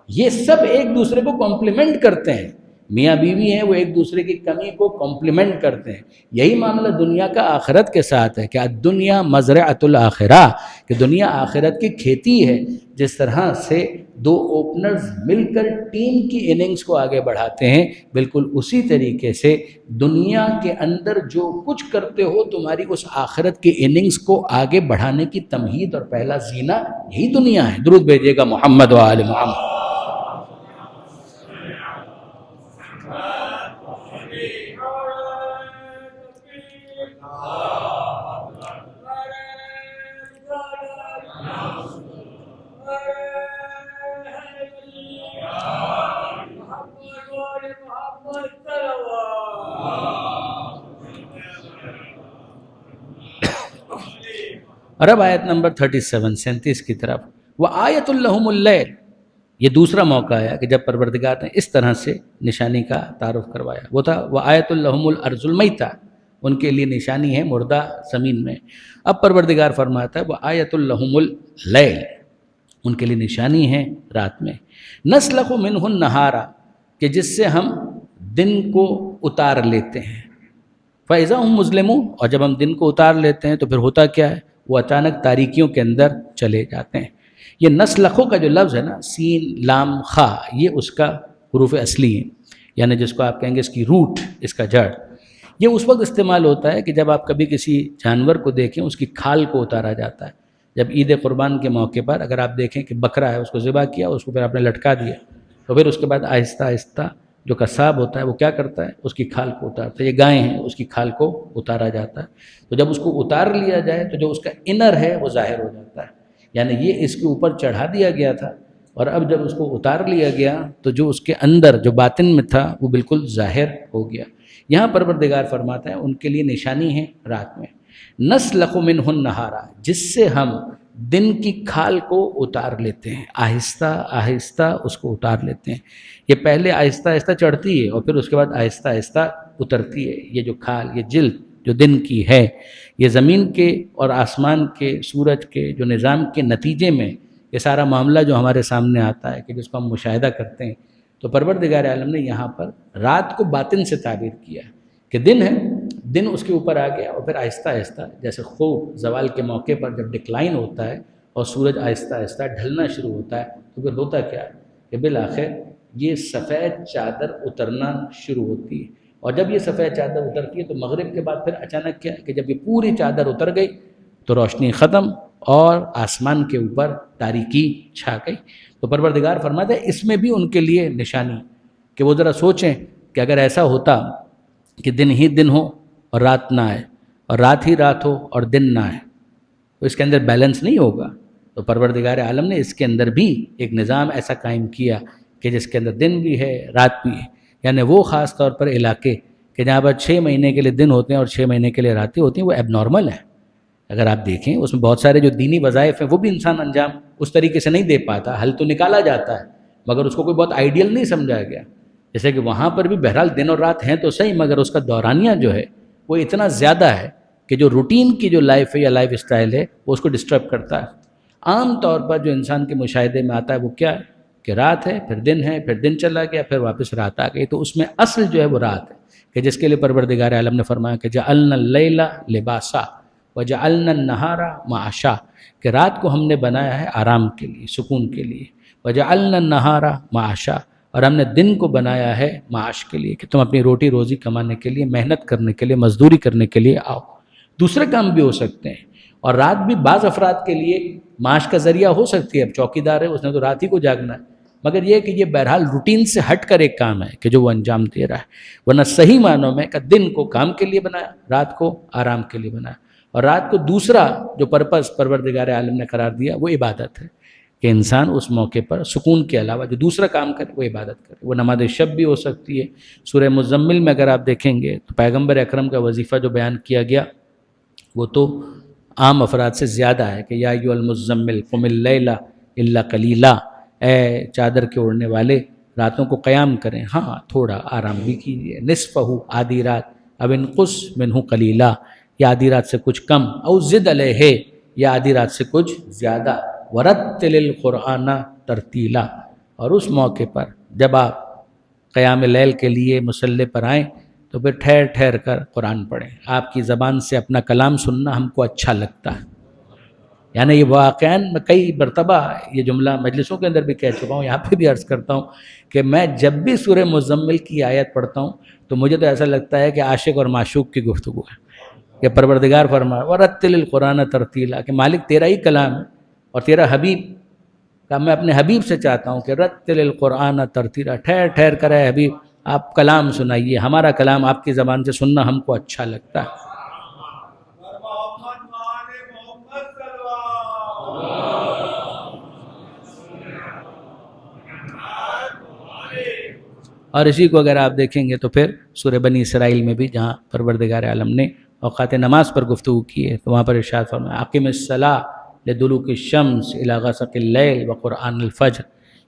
S1: یہ سب ایک دوسرے کو کمپلیمنٹ کرتے ہیں، میاں بیوی ہیں وہ ایک دوسرے کی کمی کو کمپلیمنٹ کرتے ہیں۔ یہی معاملہ دنیا کا آخرت کے ساتھ ہے کہ الدنیا مزرعۃ الآخرہ، کہ دنیا آخرت کی کھیتی ہے۔ جس طرح سے 2 اوپنرز مل کر ٹیم کی اننگز کو آگے بڑھاتے ہیں، بالکل اسی طریقے سے دنیا کے اندر جو کچھ کرتے ہو تمہاری اس آخرت کی اننگز کو آگے بڑھانے کی تمہید اور پہلا زینہ یہی دنیا ہے۔ درود بھیجیے گا محمد و آل محمد۔ اور اب آیت نمبر 37 کی طرف، وَآیَةٌ لَهُمُ اللَّیْلُ، یہ دوسرا موقع آیا کہ جب پروردگار نے اس طرح سے نشانی کا تعارف کروایا۔ وہ تھا وَآیَةٌ لَهُمُ الْأَرْضُ الْمَیْتَةُ، ان کے لیے نشانی ہے مردہ زمین میں۔ اب پروردگار فرماتا ہے وَآیَةٌ لَهُمُ اللَّیْلُ، ان کے لیے نشانی ہے رات میں، نَسْلَخُ مِنْهُ النَّهَارَ، کہ جس سے ہم دن کو اتار لیتے ہیں، فَإِذَا هُمْ مُظْلِمُونَ، اور جب ہم دن کو اتار لیتے ہیں تو پھر ہوتا کیا ہے، وہ اچانک تاریکیوں کے اندر چلے جاتے ہیں۔ یہ نسلخو کا جو لفظ ہے نا، سین لام خا، یہ اس کا حروف اصلی ہیں، یعنی جس کو آپ کہیں گے اس کی روٹ، اس کا جڑ، یہ اس وقت استعمال ہوتا ہے کہ جب آپ کبھی کسی جانور کو دیکھیں اس کی کھال کو اتارا جاتا ہے۔ جب عید قربان کے موقع پر اگر آپ دیکھیں کہ بکرا ہے، اس کو ذبح کیا، اس کو پھر آپ نے لٹکا دیا، تو پھر اس کے بعد آہستہ آہستہ جو قصاب ہوتا ہے وہ کیا کرتا ہے، اس کی کھال کو اتارتا ہے۔ یہ گائیں ہیں، اس کی کھال کو اتارا جاتا ہے، تو جب اس کو اتار لیا جائے تو جو اس کا انر ہے وہ ظاہر ہو جاتا ہے، یعنی یہ اس کے اوپر چڑھا دیا گیا تھا، اور اب جب اس کو اتار لیا گیا تو جو اس کے اندر جو باطن میں تھا وہ بالکل ظاہر ہو گیا۔ یہاں پروردگار فرماتا ہے ان کے لیے نشانی ہے رات میں، نسلخ منہ النہار، جس سے ہم دن کی کھال کو اتار لیتے ہیں، آہستہ آہستہ اس کو اتار لیتے ہیں۔ یہ پہلے آہستہ آہستہ چڑھتی ہے اور پھر اس کے بعد آہستہ آہستہ اترتی ہے۔ یہ جو کھال، یہ جلد جو دن کی ہے، یہ زمین کے اور آسمان کے، سورج کے جو نظام کے نتیجے میں یہ سارا معاملہ جو ہمارے سامنے آتا ہے کہ جس کو ہم مشاہدہ کرتے ہیں، تو پروردگار عالم نے یہاں پر رات کو باطن سے تعبیر کیا کہ دن ہے، دن اس کے اوپر آ گیا، اور پھر آہستہ آہستہ جیسے خوب زوال کے موقع پر جب ڈکلائن ہوتا ہے اور سورج آہستہ آہستہ ڈھلنا شروع ہوتا ہے، تو پھر ہوتا کیا ہے کہ بالآخر یہ سفید چادر اترنا شروع ہوتی ہے، اور جب یہ سفید چادر اترتی ہے تو مغرب کے بعد پھر اچانک کیا ہے کہ جب یہ پوری چادر اتر گئی تو روشنی ختم اور آسمان کے اوپر تاریکی چھا گئی۔ تو پروردگار فرماتا ہے اس میں بھی ان کے لیے نشانی، کہ وہ ذرا سوچیں کہ اگر ایسا ہوتا کہ دن ہی دن ہو اور رات نہ آئے، اور رات ہی رات ہو اور دن نہ آئے، تو اس کے اندر بیلنس نہیں ہوگا۔ تو پروردگار عالم نے اس کے اندر بھی ایک نظام ایسا قائم کیا کہ جس کے اندر دن بھی ہے رات بھی ہے، یعنی وہ خاص طور پر علاقے کہ جہاں پر 6 مہینے کے لیے دن ہوتے ہیں اور 6 مہینے کے لیے راتیں ہوتی ہیں، وہ ایب نارمل ہیں، اگر آپ دیکھیں اس میں بہت سارے جو دینی وظائف ہیں وہ بھی انسان انجام اس طریقے سے نہیں دے پاتا، حل تو نکالا جاتا ہے مگر اس کو کوئی بہت آئیڈیل نہیں سمجھایا گیا. جیسے کہ وہاں پر بھی بہرحال دن اور رات ہیں تو صحیح، مگر اس کا دورانیہ جو ہے وہ اتنا زیادہ ہے کہ جو روٹین کی جو لائف ہے یا لائف اسٹائل ہے وہ اس کو ڈسٹرب کرتا ہے. عام طور پر جو انسان کے مشاہدے میں آتا ہے وہ کیا ہے کہ رات ہے پھر دن چلا گیا پھر واپس رات آ گئی. تو اس میں اصل جو ہے وہ رات ہے کہ جس کے لیے پروردگار عالم نے فرمایا کہ جعلنا اللیل لباسا وجعلنا النہار معاشا، کہ رات کو ہم نے بنایا ہے آرام کے لیے، سکون کے لیے. وجعلنا النہار معاشا، اور ہم نے دن کو بنایا ہے معاش کے لیے کہ تم اپنی روٹی روزی کمانے کے لیے، محنت کرنے کے لیے، مزدوری کرنے کے لیے آؤ. دوسرے کام بھی ہو سکتے ہیں، اور رات بھی بعض افراد کے لیے معاش کا ذریعہ ہو سکتی ہے. اب چوکی دار ہے، اس نے تو رات ہی کو جاگنا ہے، مگر یہ کہ یہ بہرحال روٹین سے ہٹ کر ایک کام ہے کہ جو وہ انجام دے رہا ہے. ورنہ صحیح معنوں میں کہ دن کو کام کے لیے بنایا، رات کو آرام کے لیے بنایا. اور رات کو دوسرا جو پرپس پروردگار عالم نے قرار دیا وہ عبادت ہے کہ انسان اس موقع پر سکون کے علاوہ جو دوسرا کام کرے وہ عبادت کرے. وہ نماز شب بھی ہو سکتی ہے. سورہ مزمل میں اگر آپ دیکھیں گے تو پیغمبر اکرم کا وظیفہ جو بیان کیا گیا وہ تو عام افراد سے زیادہ ہے کہ یا ایھا المزمل قم اللیل الا قلیلا، اے چادر کے اوڑھنے والے راتوں کو قیام کریں، ہاں تھوڑا آرام بھی کیجیے. نصفہ، آدھی رات، او انقص منہ قلیلا، یا آدھی رات سے کچھ کم، او زد علیہ، یا آدھی رات سے کچھ زیادہ. ورتل القرآن ترتیلا، اور اس موقع پر جب آپ قیام لیل کے لیے مصلی پر آئیں تو پھر ٹھہر ٹھہر کر قرآن پڑھیں. آپ کی زبان سے اپنا کلام سننا ہم کو اچھا لگتا ہے. یعنی یہ واقعاً میں کئی مرتبہ یہ جملہ مجلسوں کے اندر بھی کہہ چکا ہوں، یہاں پہ بھی عرض کرتا ہوں کہ میں جب بھی سورہ مزمل کی آیت پڑھتا ہوں تو مجھے تو ایسا لگتا ہے کہ عاشق اور معشوق کی گفتگو ہے کہ پروردگار فرمایا ورتل القرآن ترتیلا، کہ مالک تیرا ہی کلام ہے اور تیرا حبیب کا، میں اپنے حبیب سے چاہتا ہوں کہ رتل القرآن ترتیلا، ٹھہر ٹھہر کر اے حبیب آپ کلام سنائیے، ہمارا کلام آپ کی زبان سے سننا ہم کو اچھا لگتا ہے. اور اسی کو اگر آپ دیکھیں گے تو پھر سورہ بنی اسرائیل میں بھی جہاں پروردگار عالم نے اوقات نماز پر گفتگو کی ہے تو وہاں پر ارشاد فرمایا اقم الصلاۃ لدلوک الشمس الی غسق اللیل وقرآن الفجر.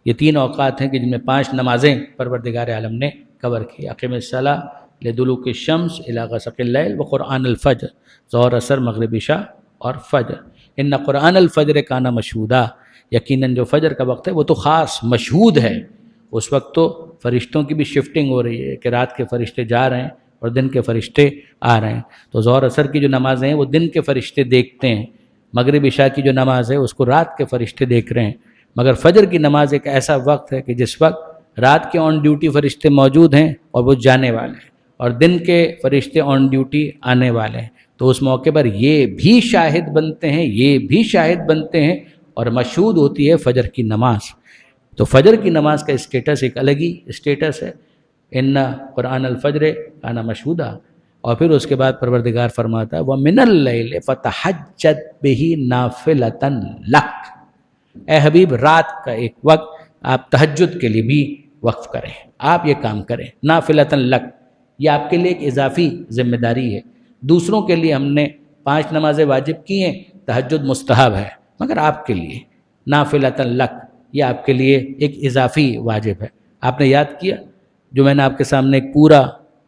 S1: یہ تین اوقات ہیں کہ جن میں 5 نمازیں پروردگار عالم نے کور کی. اقم الصلاۃ لدلوک الشمس الی غسق اللیل وقرآن الفجر، ظہر اثر مغرب عشاء اور فجر. ان قرآن الفجر کان مشہودا، یقیناً جو فجر کا وقت ہے وہ تو خاص مشہود ہے. اس وقت تو فرشتوں کی بھی شفٹنگ ہو رہی ہے کہ رات کے فرشتے جا رہے ہیں اور دن کے فرشتے آ رہے ہیں. تو ظہر اثر کی جو نمازیں ہیں وہ دن کے فرشتے دیکھتے ہیں، مغرب عشاء کی جو نماز ہے اس کو رات کے فرشتے دیکھ رہے ہیں. مگر فجر کی نماز ایک ایسا وقت ہے کہ جس وقت رات کے آن ڈیوٹی فرشتے موجود ہیں اور وہ جانے والے ہیں، اور دن کے فرشتے آن ڈیوٹی آنے والے ہیں. تو اس موقع پر یہ بھی شاہد بنتے ہیں، یہ بھی شاہد بنتے ہیں، اور مشہود ہوتی ہے فجر کی نماز. تو فجر کی نماز کا اسٹیٹس ایک الگ ہی اسٹیٹس ہے، ان قرآن الفجر کان مشہودا. اور پھر اس کے بعد پروردگار فرماتا ہے وَمِنَ اللَّيْلِ فَتَحَجَّدْ بِهِ نَافِلَةً لَكَ، اے حبیب رات کا ایک وقت آپ تہجد کے لیے بھی وقف کریں، آپ یہ کام کریں. نَافِلَةً لَكَ، یہ آپ کے لیے ایک اضافی ذمہ داری ہے. دوسروں کے لیے ہم نے 5 نمازیں واجب کی ہیں، تہجد مستحب ہے، مگر آپ کے لیے نَافِلَةً لَكَ، یہ آپ کے لیے ایک اضافی واجب ہے. آپ نے یاد کیا جو میں نے آپ کے سامنے ایک پورا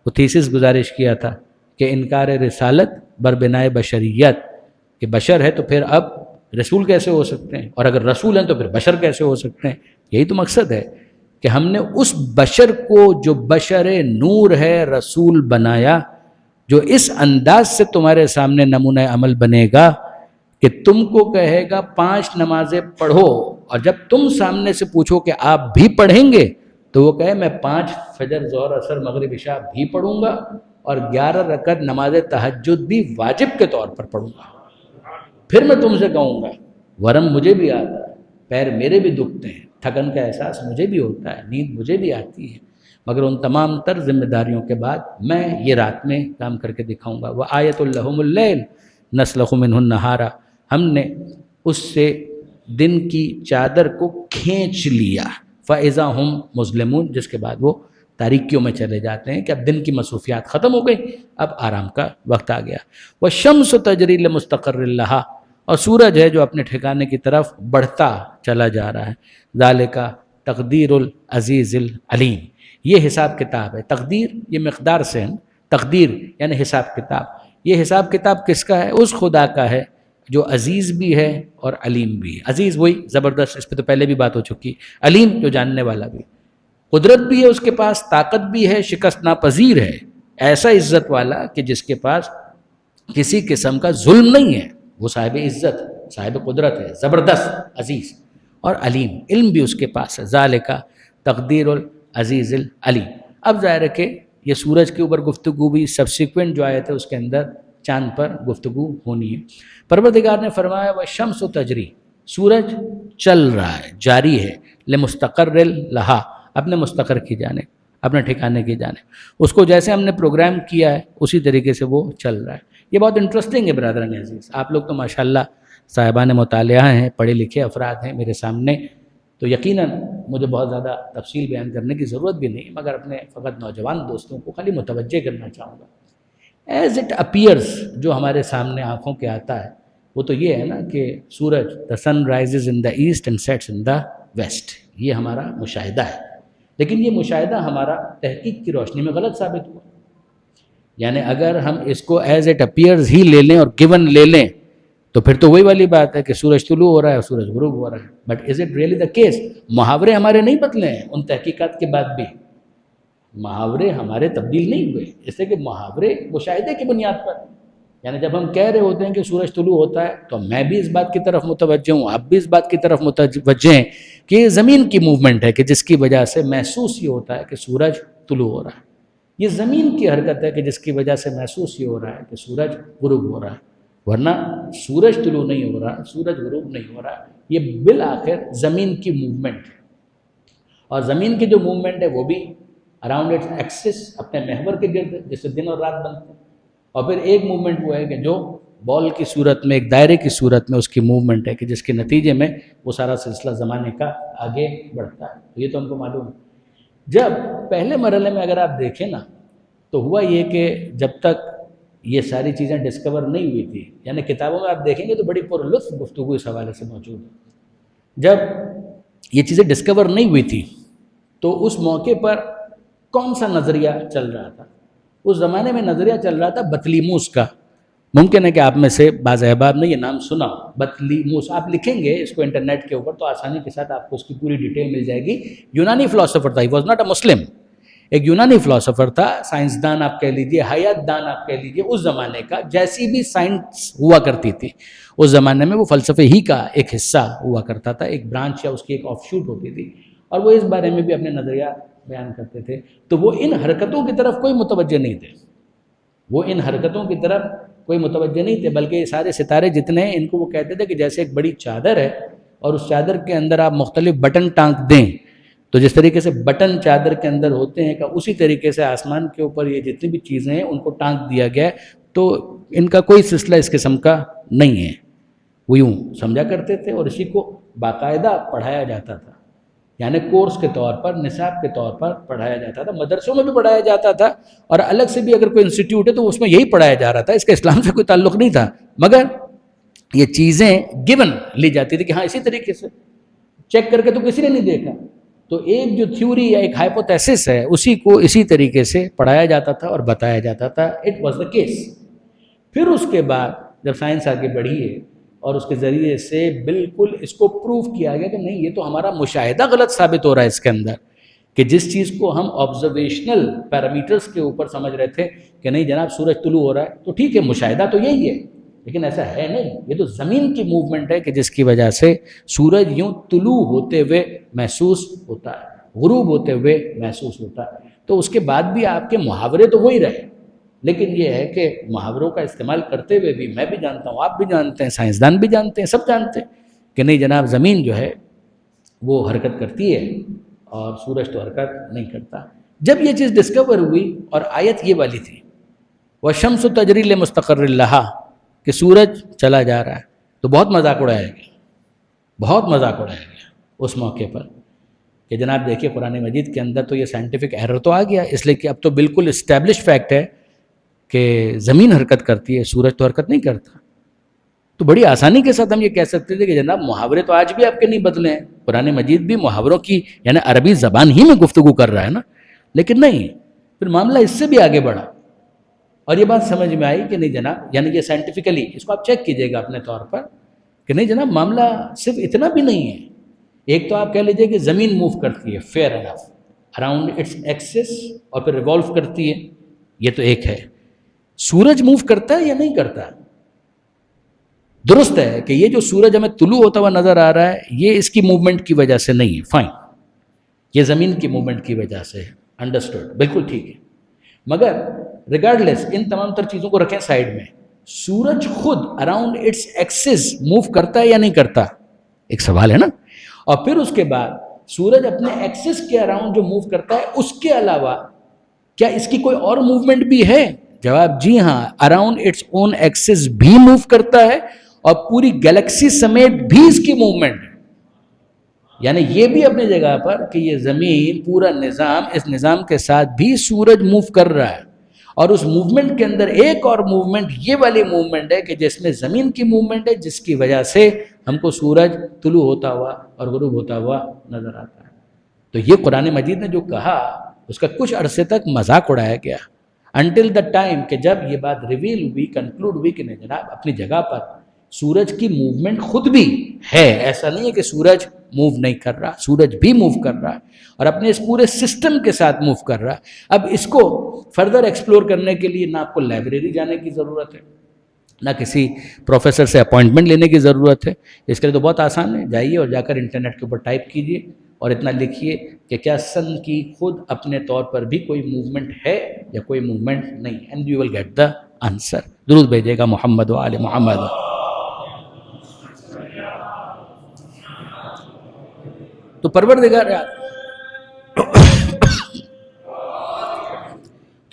S1: وہ تھیسس گزارش کیا تھا کہ انکار رسالت بربنائے بشریت، کہ بشر ہے تو پھر اب رسول کیسے ہو سکتے ہیں، اور اگر رسول ہیں تو پھر بشر کیسے ہو سکتے ہیں. یہی تو مقصد ہے کہ ہم نے اس بشر کو جو بشر نور ہے رسول بنایا، جو اس انداز سے تمہارے سامنے نمونہ عمل بنے گا کہ تم کو کہے گا 5 نمازیں پڑھو، اور جب تم سامنے سے پوچھو کہ آپ بھی پڑھیں گے تو وہ کہے میں 5 فجر ظہر عصر مغرب عشاء بھی پڑھوں گا اور 11 رکعت نماز تہجد بھی واجب کے طور پر پڑھوں گا. پھر میں تم سے کہوں گا ورم مجھے بھی آتا ہے، پیر میرے بھی دکھتے ہیں، تھکن کا احساس مجھے بھی ہوتا ہے، نیند مجھے بھی آتی ہے، مگر ان تمام تر ذمہ داریوں کے بعد میں یہ رات میں کام کر کے دکھاؤں گا. وَآیَةٌ لَهُمُ اللَّيْلُ نَسْلَخُ مِنْهُ النَّهَارَ، ہم نے اس سے دن کی چادر کو کھینچ لیا. فَإِذَا هُمْ مُظْلِمُونَ، جس کے بعد وہ تاریکیوں میں چلے جاتے ہیں کہ اب دن کی مصروفیات ختم ہو گئی، اب آرام کا وقت آ گیا۔ والشمس تجری لمستقر لہا، اور سورج ہے جو اپنے ٹھکانے کی طرف بڑھتا چلا جا رہا ہے۔ ذالک تقدیر العزیز العلیم، یہ حساب کتاب ہے۔ تقدیر یہ مقدار سے ہے، تقدیر یعنی حساب کتاب۔ یہ حساب کتاب کس کا ہے؟ اس خدا کا ہے جو عزیز بھی ہے اور علیم بھی ہے۔ عزیز وہی زبردست، اس پہ تو پہلے بھی بات ہو چکی۔ علیم جو جاننے والا بھی، قدرت بھی ہے اس کے پاس، طاقت بھی ہے، شکست ناپذیر ہے، ایسا عزت والا کہ جس کے پاس کسی قسم کا ظلم نہیں ہے، وہ صاحب عزت، صاحب قدرت ہے، زبردست، عزیز اور علیم، علم بھی اس کے پاس ہے۔ ذالک تقدیر العزیز العلیم۔ اب ظاہر ہے کہ یہ سورج کے اوپر گفتگو بھی سبسیکوینٹ جو آیت ہے اس کے اندر چاند پر گفتگو ہونی ہے۔ پروردگار نے فرمایا والشمس تجری، سورج چل رہا ہے، جاری ہے، لمستقر لہا، اپنے مستقر کی جانب، اپنے ٹھکانے کی جانب، اس کو جیسے ہم نے پروگرام کیا ہے اسی طریقے سے وہ چل رہا ہے۔ یہ بہت انٹرسٹنگ ہے برادران عزیز، آپ لوگ تو ماشاءاللہ صاحبان مطالعہ ہیں، پڑھے لکھے افراد ہیں میرے سامنے، تو یقیناً مجھے بہت زیادہ تفصیل بیان کرنے کی ضرورت بھی نہیں، مگر اپنے فقط نوجوان دوستوں کو خالی متوجہ کرنا چاہوں گا۔ ایز اٹ اپیئرس، جو ہمارے سامنے آنکھوں کے آتا ہے وہ تو یہ ہے نا کہ سورج، the sun rises in the east and sets in the west, یہ ہمارا مشاہدہ ہے، لیکن یہ مشاہدہ ہمارا تحقیق کی روشنی میں غلط ثابت ہوا۔ یعنی اگر ہم اس کو ایز اٹ اپیئرز ہی لے لیں اور گیون لے لیں تو پھر تو وہی والی بات ہے کہ سورج طلوع ہو رہا ہے اور سورج غروب ہو رہا ہے، but is it really the case? محاورے ہمارے نہیں بدلے ہیں ان تحقیقات کے بعد بھی، محاورے ہمارے تبدیل نہیں ہوئے، اس لیے کہ محاورے مشاہدے کی بنیاد پر، یعنی جب ہم کہہ رہے ہوتے ہیں کہ سورج طلوع ہوتا ہے تو میں بھی اس بات کی طرف متوجہ ہوں، آپ بھی اس بات کی طرف متوجہ ہیں کہ یہ زمین کی موومنٹ ہے کہ جس کی وجہ سے محسوس یہ ہوتا ہے کہ سورج طلوع ہو رہا ہے، یہ زمین کی حرکت ہے کہ جس کی وجہ سے محسوس یہ ہو رہا ہے کہ سورج غروب ہو رہا ہے، ورنہ سورج طلوع نہیں ہو رہا، سورج غروب نہیں ہو رہا، یہ بالآخر زمین کی موومنٹ ہے، اور زمین کی جو موومنٹ ہے وہ بھی اراؤنڈ اٹس ایکسس، اپنے محور کے گرد، جس سے دن اور رات بنتے ہیں، اور پھر ایک موومنٹ وہ ہے کہ جو بال کی صورت میں، ایک دائرے کی صورت میں اس کی موومنٹ ہے کہ جس کے نتیجے میں وہ سارا سلسلہ زمانے کا آگے بڑھتا ہے، تو یہ تو ہم کو معلوم ہے۔ جب پہلے مرحلے میں اگر آپ دیکھیں نا تو ہوا یہ کہ جب تک یہ ساری چیزیں ڈسکور نہیں ہوئی تھی، یعنی کتابوں میں آپ دیکھیں گے تو بڑی پر لطف گفتگو اس حوالے سے موجود ہے، جب یہ چیزیں ڈسکور نہیں ہوئی تھی تو اس موقع پر کون سا نظریہ چل رہا تھا؟ اس زمانے میں نظریہ چل رہا تھا بطلیموس کا۔ ممکن ہے کہ آپ میں سے بعض احباب نے یہ نام سنا، بطلیموس، آپ لکھیں گے اس کو انٹرنیٹ کے اوپر تو آسانی کے ساتھ آپ کو اس کی پوری ڈیٹیل مل جائے گی۔ یونانی فلاسفر تھا، ہی واز ناٹ اے مسلم، ایک یونانی فلاسفر تھا، سائنسدان آپ کہہ لیجیے، حیات دان آپ کہہ لیجیے، اس زمانے کا جیسی بھی سائنس ہوا کرتی تھی اس زمانے میں وہ فلسفے ہی کا ایک حصہ ہوا کرتا تھا، ایک برانچ یا اس کی ایک آف شوٹ ہوتی تھی، اور وہ اس بارے میں بھی اپنے نظریہ بیان کرتے تھے۔ تو وہ ان حرکتوں کی طرف کوئی متوجہ نہیں تھے، وہ ان حرکتوں کی طرف کوئی متوجہ نہیں تھے، بلکہ یہ سارے ستارے جتنے ہیں ان کو وہ کہتے تھے کہ جیسے ایک بڑی چادر ہے اور اس چادر کے اندر آپ مختلف بٹن ٹانک دیں تو جس طریقے سے بٹن چادر کے اندر ہوتے ہیں کہ اسی طریقے سے آسمان کے اوپر یہ جتنی بھی چیزیں ہیں ان کو ٹانک دیا گیا ہے، تو ان کا کوئی سلسلہ اس قسم کا نہیں ہے، وہ یوں سمجھا کرتے تھے، اور اسی کو باقاعدہ پڑھایا جاتا تھا، یعنی کورس کے طور پر، نصاب کے طور پر پڑھایا جاتا تھا، مدرسوں میں بھی پڑھایا جاتا تھا، اور الگ سے بھی اگر کوئی انسٹیٹیوٹ ہے تو اس میں یہی پڑھایا جا رہا تھا، اس کا اسلام سے کوئی تعلق نہیں تھا، مگر یہ چیزیں گیون لی جاتی تھی کہ ہاں اسی طریقے سے، چیک کر کے تو کسی نے نہیں دیکھا، تو ایک جو تھیوری یا ایک ہائپوتھیسس ہے اسی کو اسی طریقے سے پڑھایا جاتا تھا اور بتایا جاتا تھا، اٹ واز دا کیس۔ پھر اس کے بعد جب سائنس آگے بڑھی ہے اور اس کے ذریعے سے بالکل اس کو پروف کیا گیا کہ نہیں، یہ تو ہمارا مشاہدہ غلط ثابت ہو رہا ہے اس کے اندر، کہ جس چیز کو ہم آبزرویشنل پیرامیٹرز کے اوپر سمجھ رہے تھے کہ نہیں جناب سورج طلوع ہو رہا ہے تو ٹھیک ہے، مشاہدہ تو یہی ہے، لیکن ایسا ہے نہیں، یہ تو زمین کی موومنٹ ہے کہ جس کی وجہ سے سورج یوں طلوع ہوتے ہوئے محسوس ہوتا ہے، غروب ہوتے ہوئے محسوس ہوتا ہے۔ تو اس کے بعد بھی آپ کے محاورے تو وہی رہے، لیکن یہ ہے کہ محاوروں کا استعمال کرتے ہوئے بھی میں بھی جانتا ہوں، آپ بھی جانتے ہیں، سائنسدان بھی جانتے ہیں، سب جانتے ہیں کہ نہیں جناب زمین جو ہے وہ حرکت کرتی ہے اور سورج تو حرکت نہیں کرتا۔ جب یہ چیز ڈسکور ہوئی اور آیت یہ والی تھی وَالشَّمْسُ تَجْرِي لِمُسْتَقَرٍّ لَهَا، کہ سورج چلا جا رہا ہے، تو بہت مذاق اڑایا گیا، بہت مذاق اڑایا گیا اس موقع پر۔ کہ جناب دیکھیے قرآن مجید کے اندر تو یہ سائنٹیفک ایرر تو آ گیا، اس لیے کہ اب تو بالکل اسٹیبلش فیکٹ ہے کہ زمین حرکت کرتی ہے، سورج تو حرکت نہیں کرتا. تو بڑی آسانی کے ساتھ ہم یہ کہہ سکتے تھے کہ جناب محاورے تو آج بھی آپ کے نہیں بدلے ہیں، قرآن مجید بھی محاوروں کی یعنی عربی زبان ہی میں گفتگو کر رہا ہے نا. لیکن نہیں، پھر معاملہ اس سے بھی آگے بڑھا اور یہ بات سمجھ میں آئی کہ نہیں جناب، یعنی یہ سائنٹیفکلی اس کو آپ چیک کیجئے گا اپنے طور پر کہ نہیں جناب معاملہ صرف اتنا بھی نہیں ہے. ایک تو آپ کہہ لیجئے کہ زمین موو کرتی ہے fair enough around its axis اور پھر ریوالو کرتی ہے، یہ تو ایک ہے. سورج موو کرتا ہے یا نہیں کرتا؟ درست ہے کہ یہ جو سورج ہمیں طلوع ہوتا ہوا نظر آ رہا ہے یہ اس کی موومنٹ کی وجہ سے نہیں ہے، فائن، یہ زمین کی موومنٹ کی وجہ سے ہے، انڈرسٹوڈ، بالکل ٹھیک ہے. مگر ریگارڈلیس ان تمام تر چیزوں کو رکھیں سائیڈ میں، سورج خود اراؤنڈ اٹس ایکسس موو کرتا ہے یا نہیں کرتا؟ ایک سوال ہے نا. اور پھر اس کے بعد سورج اپنے ایکسس کے اراؤنڈ جو موو کرتا ہے اس کے علاوہ کیا اس کی کوئی اور موومنٹ بھی ہے؟ جواب جی ہاں، اراؤنڈ اٹس اون ایکسس بھی موو کرتا ہے اور پوری گیلیکسی سمیت بھی اس کی موومنٹ. یعنی یہ بھی اپنی جگہ پر کہ یہ زمین پورا نظام، اس نظام کے ساتھ بھی سورج موو کر رہا ہے، اور اس موومنٹ کے اندر ایک اور موومنٹ یہ والی موومنٹ ہے کہ جس میں زمین کی موومنٹ ہے، جس کی وجہ سے ہم کو سورج طلوع ہوتا ہوا اور غروب ہوتا ہوا نظر آتا ہے. تو یہ قرآن مجید نے جو کہا اس کا کچھ عرصے تک مذاق اڑایا گیا انٹل دا ٹائم کہ جب یہ بات ریویل ہوئی، کنکلوڈ ہوئی کہ نہیں جناب اپنی جگہ پر سورج کی موومنٹ خود بھی ہے. ایسا نہیں ہے کہ سورج موو نہیں کر رہا، سورج بھی موو کر رہا ہے اور اپنے اس پورے سسٹم کے ساتھ موو کر رہا ہے. اب اس کو فردر ایکسپلور کرنے کے لیے نہ آپ کو لائبریری جانے کی ضرورت ہے، نہ کسی پروفیسر سے اپوائنٹمنٹ لینے کی ضرورت ہے. اس کے لیے تو بہت آسان ہے، جائیے اور جا کر انٹرنیٹ کے اوپر ٹائپ کیجئے اور اتنا لکھیے کہ کیا سن کی خود اپنے طور پر بھی کوئی موومنٹ ہے یا کوئی موومنٹ نہیں، and you will get the answer. درود بھیجیے گا محمد و آل محمد. تو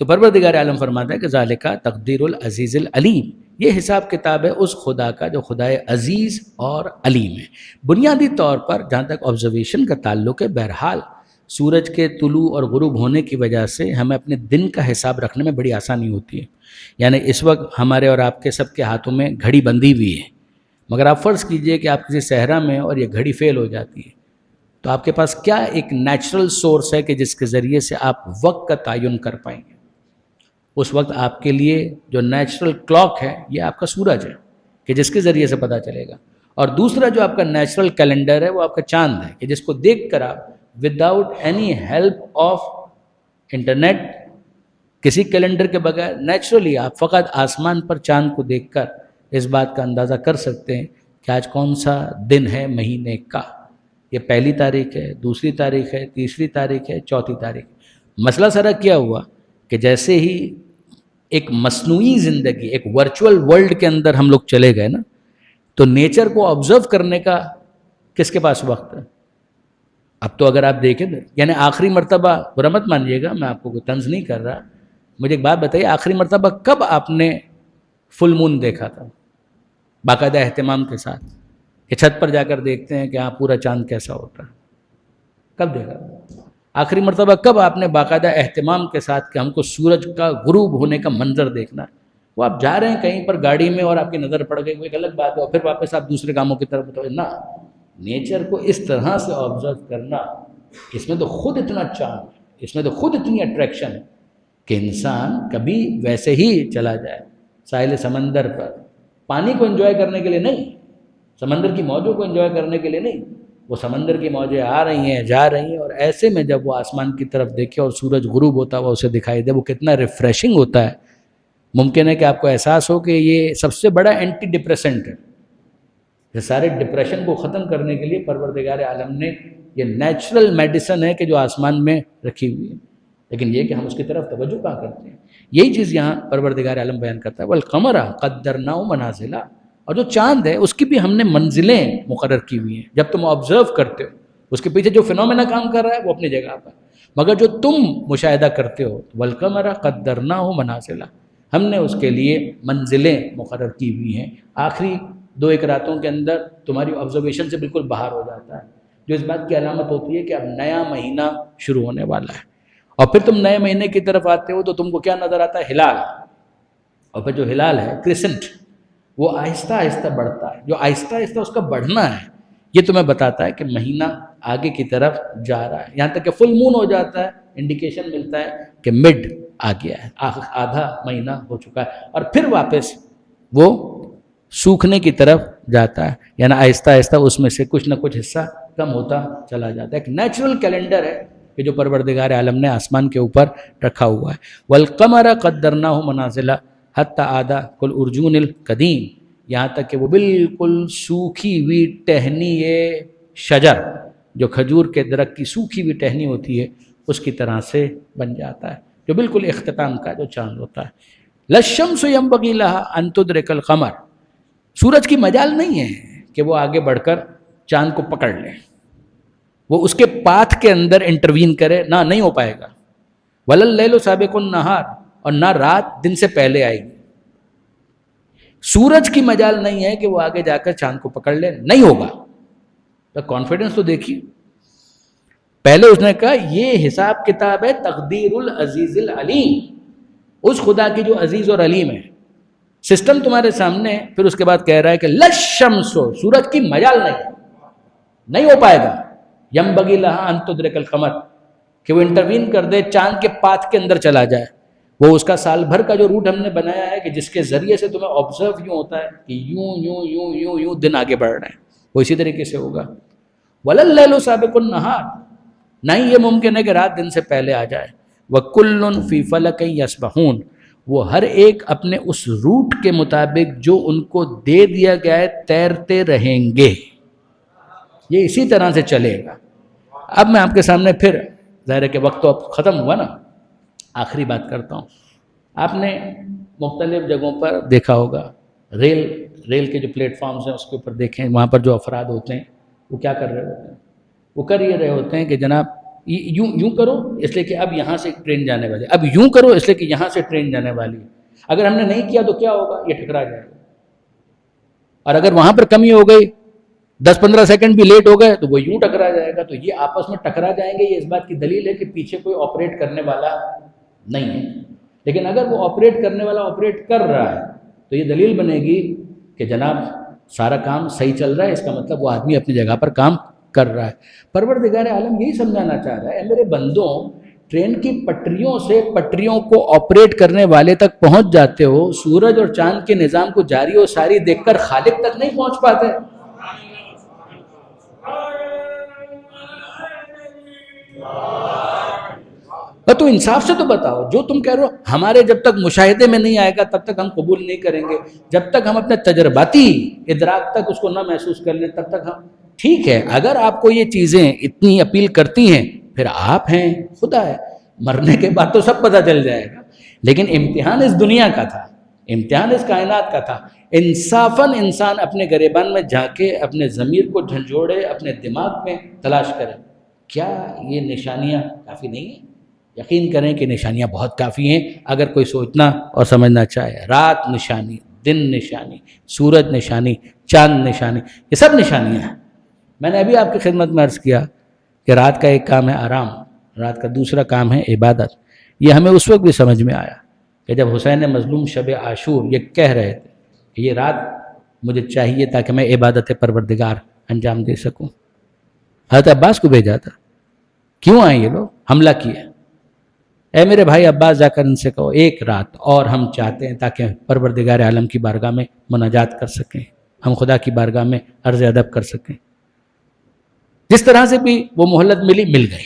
S1: پروردگار عالم فرماتا ہے کہ ذالکہ تقدیر العزیز العلیم، یہ حساب کتاب ہے اس خدا کا جو خدائے عزیز اور علیم ہے. بنیادی طور پر جہاں تک آبزرویشن کا تعلق ہے، بہرحال سورج کے طلوع اور غروب ہونے کی وجہ سے ہمیں اپنے دن کا حساب رکھنے میں بڑی آسانی ہوتی ہے. یعنی اس وقت ہمارے اور آپ کے سب کے ہاتھوں میں گھڑی بندھی ہوئی ہے، مگر آپ فرض کیجئے کہ آپ کسی صحرا میں اور یہ گھڑی فیل ہو جاتی ہے، تو آپ کے پاس کیا ایک نیچرل سورس ہے کہ جس کے ذریعے سے آپ وقت کا تعین کر پائیں گے؟ اس وقت آپ کے لیے جو نیچرل کلاک ہے یہ آپ کا سورج ہے کہ جس کے ذریعے سے پتہ چلے گا. اور دوسرا جو آپ کا نیچرل کیلنڈر ہے وہ آپ کا چاند ہے کہ جس کو دیکھ کر آپ without any help of internet, کسی کیلنڈر کے بغیر نیچرلی آپ فقط آسمان پر چاند کو دیکھ کر اس بات کا اندازہ کر سکتے ہیں کہ آج کون سا دن ہے مہینے کا. یہ پہلی تاریخ ہے، دوسری تاریخ ہے، تیسری تاریخ ہے، چوتھی تاریخ. مسئلہ سارا کیا ہوا کہ جیسے ہی ایک مصنوعی زندگی، ایک ورچوئل ورلڈ کے اندر ہم لوگ چلے گئے نا، تو نیچر کو آبزرو کرنے کا کس کے پاس وقت ہے؟ اب تو اگر آپ دیکھیں یعنی آخری مرتبہ، برا مت مانیے گا، میں آپ کو کوئی طنز نہیں کر رہا، مجھے ایک بات بتائیے، آخری مرتبہ کب آپ نے فل مون دیکھا تھا باقاعدہ اہتمام کے ساتھ کہ چھت پر جا کر دیکھتے ہیں کہ ہاں پورا چاند کیسا ہوتا ہے؟ کب دیکھا؟ آخری مرتبہ کب آپ نے باقاعدہ اہتمام کے ساتھ کہ ہم کو سورج کا غروب ہونے کا منظر دیکھنا ہے؟ وہ آپ جا رہے ہیں کہیں پر گاڑی میں اور آپ کی نظر پڑ گئی، وہ ایک الگ بات ہے، اور پھر واپس آپ دوسرے کاموں کی طرف متوجہ. نہ، نیچر کو اس طرح سے آبزرو کرنا، اس میں تو خود اتنا چارم ہے، اس میں تو خود اتنی اٹریکشن ہے کہ انسان کبھی ویسے ہی چلا جائے ساحل سمندر پر، پانی کو انجوائے کرنے کے لیے نہیں، سمندر کی موجوں کو انجوائے کرنے کے لیے نہیں. وہ سمندر کی موجیں آ رہی ہیں، جا رہی ہیں، اور ایسے میں جب وہ آسمان کی طرف دیکھے اور سورج غروب ہوتا ہوا اسے دکھائی دے، وہ کتنا ریفریشنگ ہوتا ہے. ممکن ہے کہ آپ کو احساس ہو کہ یہ سب سے بڑا اینٹی ڈپریسنٹ ہے. یہ سارے ڈپریشن کو ختم کرنے کے لیے پروردگار عالم نے یہ نیچرل میڈیسن ہے کہ جو آسمان میں رکھی ہوئی ہے. لیکن یہ کہ ہم اس کی طرف توجہ کہاں کرتے ہیں؟ یہی چیز یہاں پروردگار عالم بیان کرتا ہے، وَالْقَمَرَ قَدَّرْنَاهُ مَنَازِلَ، اور جو چاند ہے اس کی بھی ہم نے منزلیں مقرر کی ہوئی ہیں. جب تم آبزرو کرتے ہو اس کے پیچھے جو فینومینا کام کر رہا ہے وہ اپنی جگہ پر، مگر جو تم مشاہدہ کرتے ہو، وَالْقَمَرَ قَدَّرْنَاهُ مَنَازِلَ، ہم نے اس کے لیے منزلیں مقرر کی ہوئی ہیں. آخری 2-1 راتوں کے اندر تمہاری آبزرویشن سے بالکل باہر ہو جاتا ہے. جو اس بات کی علامت ہوتی ہے کہ اب نیا مہینہ شروع ہونے والا ہے. اور پھر تم نئے مہینے کی طرف آتے ہو تو تم کو کیا نظر آتا ہے؟ ہلال. اور پھر جو ہلال ہے کرسنٹ، وہ آہستہ آہستہ بڑھتا ہے. جو آہستہ آہستہ اس کا بڑھنا ہے یہ تمہیں بتاتا ہے کہ مہینہ آگے کی طرف جا رہا ہے. یہاں تک کہ فل مون ہو جاتا ہے، انڈیکیشن ملتا ہے کہ مڈ آ گیا ہے، آدھا مہینہ ہو چکا ہے. اور پھر واپس وہ سوکھنے کی طرف جاتا ہے، یعنی آہستہ آہستہ اس میں سے کچھ نہ کچھ حصہ کم ہوتا چلا جاتا ہے. ایک نیچرل کیلنڈر ہے کہ جو پروردگار عالم نے آسمان کے اوپر رکھا ہوا ہے. وَالْقَمَرَ قَدَّرْنَاهُ مَنَازِلَ حَتَّى عَادَ كَالْعُرْجُونِ الْقَدِيمِ، یہاں تک کہ وہ بالکل سوکھی ہوئی ٹہنی شجر، جو کھجور کے درخت کی سوکھی ہوئی ٹہنی ہوتی ہے اس کی طرح سے بن جاتا ہے، جو بالکل اختتام کا جو چاند ہوتا ہے. لَلشَّمْسُ يَنبَغِي لَهَا أَن تُدْرِكَ الْقَمَرَ، سورج کی مجال نہیں ہے کہ وہ آگے بڑھ کر چاند کو پکڑ لے، وہ اس کے پاتھ کے اندر انٹروین کرے، نہ نہیں ہو پائے گا. وَلَا اللَّيْلُ سَابِقُ النَّهَارِ، اور نہ رات دن سے پہلے آئے گی. سورج کی مجال نہیں ہے کہ وہ آگے جا کر چاند کو پکڑ لے، نہیں ہوگا. تو کانفیڈنس تو دیکھیے. پہلے اس نے کہا یہ حساب کتاب ہے تقدیر العزیز العلیم، اس خدا کی جو عزیز اور علیم ہے. سسٹم تمہارے سامنے ہے. پھر اس کے بعد کہہ رہا ہے کہ لَلشَّمْسُ، سورج کی مجال نہیں ہو پائے گا. يَنبَغِي لَهَا أَن تُدْرِكَ الْقَمَرَ، کہ وہ انٹروین کر دے، چاند کے پاتھ کے اندر چلا جائے. وہ اس کا سال بھر کا جو روٹ ہم نے بنایا ہے کہ جس کے ذریعے سے تمہیں آبزرو یوں ہوتا ہے کہ یوں یوں یوں یوں یوں دن آگے بڑھ رہے ہیں، وہ اسی طریقے سے ہوگا. وَلَا اللَّيْلُ سَابِقُ النَّهَارِ، نہ ہی یہ ممکن ہے کہ رات دن سے پہلے آ جائے. وَكُلٌّ فِي فَلَكٍ يَسْبَحُونَ، وہ ہر ایک اپنے اس روٹ کے مطابق جو ان کو دے دیا گیا ہے تیرتے رہیں گے. یہ اسی طرح سے چلے گا. اب میں آپ کے سامنے پھر ظاہر ہے کہ وقت تو اب ختم ہوا نا، آخری بات کرتا ہوں. آپ نے مختلف جگہوں پر دیکھا ہوگا، ریل کے جو پلیٹ فارمز ہیں اس کے اوپر دیکھیں، وہاں پر جو افراد ہوتے ہیں وہ کیا کر رہے ہوتے ہیں؟ وہ کر یہ رہے ہوتے ہیں کہ جناب یوں کرو اس لیے کہ اب یہاں سے ٹرین جانے والی، اب یوں کرو اس لیے کہ یہاں سے ٹرین جانے والی ہے. اگر ہم نے نہیں کیا تو کیا ہوگا؟ یہ ٹکرا جائے گا. اور اگر وہاں پر کمی ہو گئی، 10-15 سیکنڈ بھی لیٹ ہو گئے تو وہ یوں ٹکرا جائے گا. تو یہ آپس میں ٹکرا جائیں گے، یہ اس بات کی دلیل ہے کہ پیچھے کوئی آپریٹ کرنے والا نہیں ہے. لیکن اگر وہ آپریٹ کرنے والا آپریٹ کر رہا ہے تو یہ دلیل بنے گی کہ جناب سارا کام صحیح چل رہا ہے، اس کا مطلب وہ آدمی اپنی جگہ پر کام کر رہا ہے. پروردگار عالم یہی سمجھانا چاہ رہا ہے، اے میرے بندوں، ٹرین کی پٹریوں سے پٹریوں کو آپریٹ کرنے والے تک پہنچ جاتے ہو، سورج اور چاند کے نظام کو جاری و ساری دیکھ کر خالق تک نہیں پہنچ پاتے. تو انصاف سے تو بتاؤ، جو تم کہہ رہے ہو ہمارے جب تک مشاہدے میں نہیں آئے گا تب تک ہم قبول نہیں کریں گے، جب تک ہم اپنے تجرباتی ادراک تک اس کو نہ محسوس کر لیں تب تک ہم ٹھیک ہے. اگر آپ کو یہ چیزیں اتنی اپیل کرتی ہیں پھر آپ ہیں، خدا ہے، مرنے کے بعد تو سب پتہ چل جائے گا. لیکن امتحان اس دنیا کا تھا، امتحان اس کائنات کا تھا. انصافاً انسان اپنے گریبان میں جھانکے، اپنے ضمیر کو جھنجھوڑے، اپنے دماغ میں تلاش کرے کیا یہ نشانیاں کافی نہیں ہیں؟ یقین کریں کہ نشانیاں بہت کافی ہیں اگر کوئی سوچنا اور سمجھنا چاہے. رات نشانی، دن نشانی، سورج نشانی، چاند نشانی، یہ سب نشانیاں ہیں. میں نے ابھی آپ کی خدمت میں عرض کیا کہ رات کا ایک کام ہے آرام، رات کا دوسرا کام ہے عبادت. یہ ہمیں اس وقت بھی سمجھ میں آیا کہ جب حسین مظلوم شب عاشور یہ کہہ رہے تھے کہ یہ رات مجھے چاہیے تاکہ میں عبادت پروردگار انجام دے سکوں. حضرت عباس کو بھیجا تھا، کیوں آئے یہ لوگ؟ حملہ کیا. اے میرے بھائی عباس، جا کر ان سے کہو ایک رات اور ہم چاہتے ہیں تاکہ پروردگار عالم کی بارگاہ میں مناجات کر سکیں، ہم خدا کی بارگاہ میں عرض ادب کر سکیں. جس طرح سے بھی وہ مہلت مل گئی.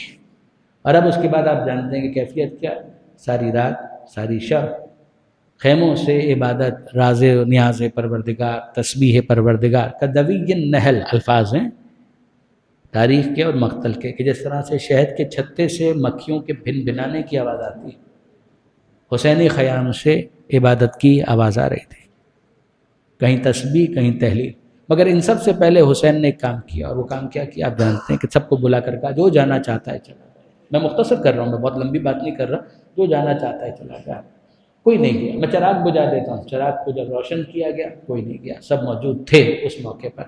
S1: اور اب اس کے بعد آپ جانتے ہیں کہ کیفیت کیا، ساری رات ساری شب خیموں سے عبادت، راز و نیاز پروردگار، تسبیح پروردگار. کدوی النحل الفاظ ہیں تاریخ کے اور مقتل کے، کہ جس طرح سے شہد کے چھتے سے مکھیوں کے بھن بھنانے کی آواز آتی ہے، حسینی خیام سے عبادت کی آواز آ رہی تھی، کہیں تسبیح کہیں تحلیل. مگر ان سب سے پہلے حسین نے ایک کام کیا، اور وہ کام کیا آپ جانتے ہیں کہ سب کو بلا کر کہا جو جانا چاہتا ہے چلا جائے. میں مختصر کر رہا ہوں، میں بہت لمبی بات نہیں کر رہا، جو جانا چاہتا ہے چلا جائے. کوئی نہیں گیا. میں چراغ بجھا دیتا ہوں، چراغ کو جب روشن کیا گیا کوئی نہیں گیا، سب موجود تھے اس موقع پر.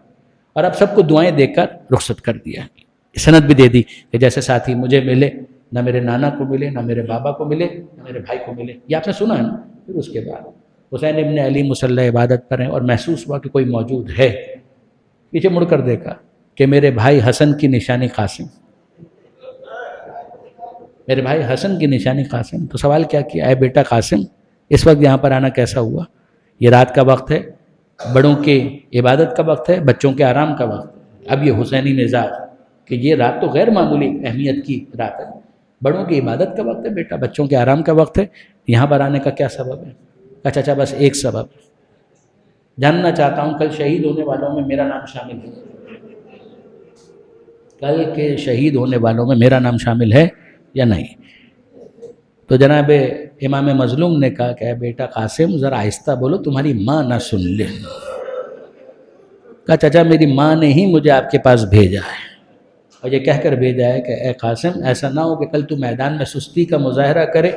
S1: اور اب سب کو دعائیں دے کر رخصت کر دیا. سند بھی دے دی کہ جیسے ساتھی مجھے ملے، نہ میرے نانا کو ملے، نہ میرے بابا کو ملے، نہ میرے بھائی کو ملے. یہ آپ نے سنا ہے نا. پھر اس کے بعد حسین ابن علی مصلی عبادت پر ہیں اور محسوس ہوا کہ کوئی موجود ہے. پیچھے مڑ کر دیکھا کہ میرے بھائی حسن کی نشانی قاسم، میرے بھائی حسن کی نشانی قاسم. تو سوال کیا کیا، اے بیٹا قاسم اس وقت یہاں پر آنا کیسا ہوا؟ یہ رات کا وقت ہے، بڑوں کے عبادت کا وقت ہے، بچوں کے آرام کا وقت. اب یہ حسینی مزاج کہ یہ رات تو غیر معمولی اہمیت کی رات ہے، بڑوں کی عبادت کا وقت ہے بیٹا، بچوں کے آرام کا وقت ہے، یہاں پر آنے کا کیا سبب ہے؟ کہا چچا بس ایک سبب، جاننا چاہتا ہوں کل شہید ہونے والوں میں میرا نام شامل ہے، کل کے شہید ہونے والوں میں میرا نام شامل ہے یا نہیں. تو جناب امام مظلوم نے کہا کہ اے بیٹا قاسم ذرا آہستہ بولو، تمہاری ماں نہ سن لے. کہا چچا میری ماں نے ہی مجھے آپ کے پاس بھیجا ہے، اور یہ کہہ کر بھیجا ہے کہ اے قاسم ایسا نہ ہو کہ کل تو میدان میں سستی کا مظاہرہ کرے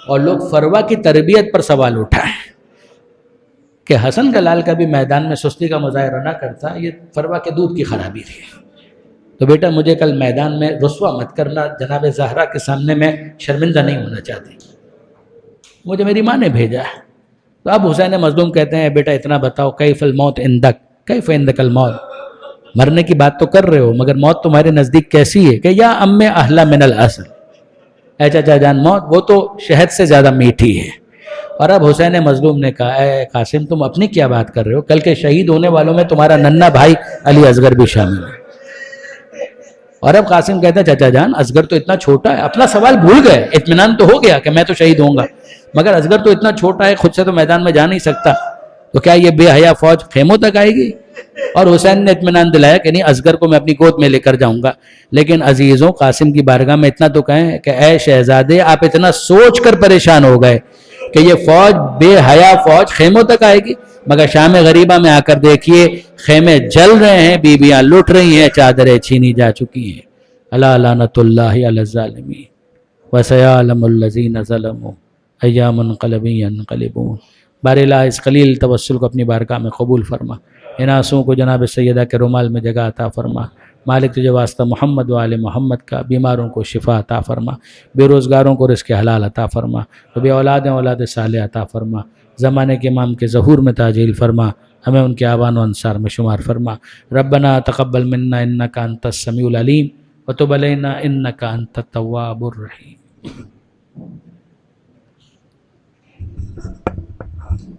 S1: اور لوگ فروا کی تربیت پر سوال اٹھائیں کہ حسن کا لال کا بھی میدان میں سستی کا مظاہرہ نہ کرتا، یہ فروا کے دودھ کی خرابی تھی. تو بیٹا مجھے کل میدان میں رسوا مت کرنا، جناب زہرا کے سامنے میں شرمندہ نہیں ہونا چاہتی، مجھے میری ماں نے بھیجا ہے. تو اب حسین مظلوم کہتے ہیں بیٹا اتنا بتاؤ کیف الموت عندک، کیف عندک الموت، مرنے کی بات تو کر رہے ہو مگر موت تمہارے نزدیک کیسی ہے؟ کہ یا ام احلی من العسل، اے چچا جان موت وہ تو شہد سے زیادہ میٹھی ہے. اور اب حسین مظلوم نے کہا اے قاسم تم اپنی کیا بات کر رہے ہو، کل کے شہید ہونے والوں میں تمہارا ننھا بھائی علی اصغر بھی شامل ہے. اور اب قاسم کہتا ہے چچا جان اصغر تو اتنا چھوٹا ہے، اپنا سوال بھول گئے، اطمینان تو ہو گیا کہ میں تو شہید ہوں گا، مگر اصغر تو اتنا چھوٹا ہے خود سے تو میدان میں جا نہیں سکتا، تو کیا یہ بے حیا فوج خیموں تک آئے گی؟ اور حسین نے اطمینان دلایا کہ نہیں اصغر کو میں اپنی گود میں لے کر جاؤں گا. لیکن عزیزوں قاسم کی بارگاہ میں اتنا تو کہیں کہ اے شہزادے آپ اتنا سوچ کر پریشان ہو گئے کہ یہ فوج بے حیا فوج خیموں تک آئے گی، مگر شام غریبہ میں آ کر دیکھیے خیمے جل رہے ہیں، بیویاں لٹ رہی ہیں، چادریں چھینی جا چکی ہیں. الا لعنۃ اللہ علی الظالمین وسیعلم الذین ظلموا ای منقلب ینقلبون. بار الہ اس قلیل توسل کو اپنی بارگاہ میں قبول فرما، ان آنسوؤں کو جناب سیدہ کے رومال میں جگہ عطا فرما. مالک تجھے واسطہ محمد و آل محمد کا، بیماروں کو شفا عطا فرما، بے روزگاروں کو رزق حلال عطا فرما، بے اولاد صالح عطا فرما. زمانے کے امام کے ظہور میں تعجیل فرما، ہمیں ان کے آوان و انصار میں شمار فرما. ربنا تقبل منا انک انت السمیع العلیم وتب علینا انک انت التواب الرحیم.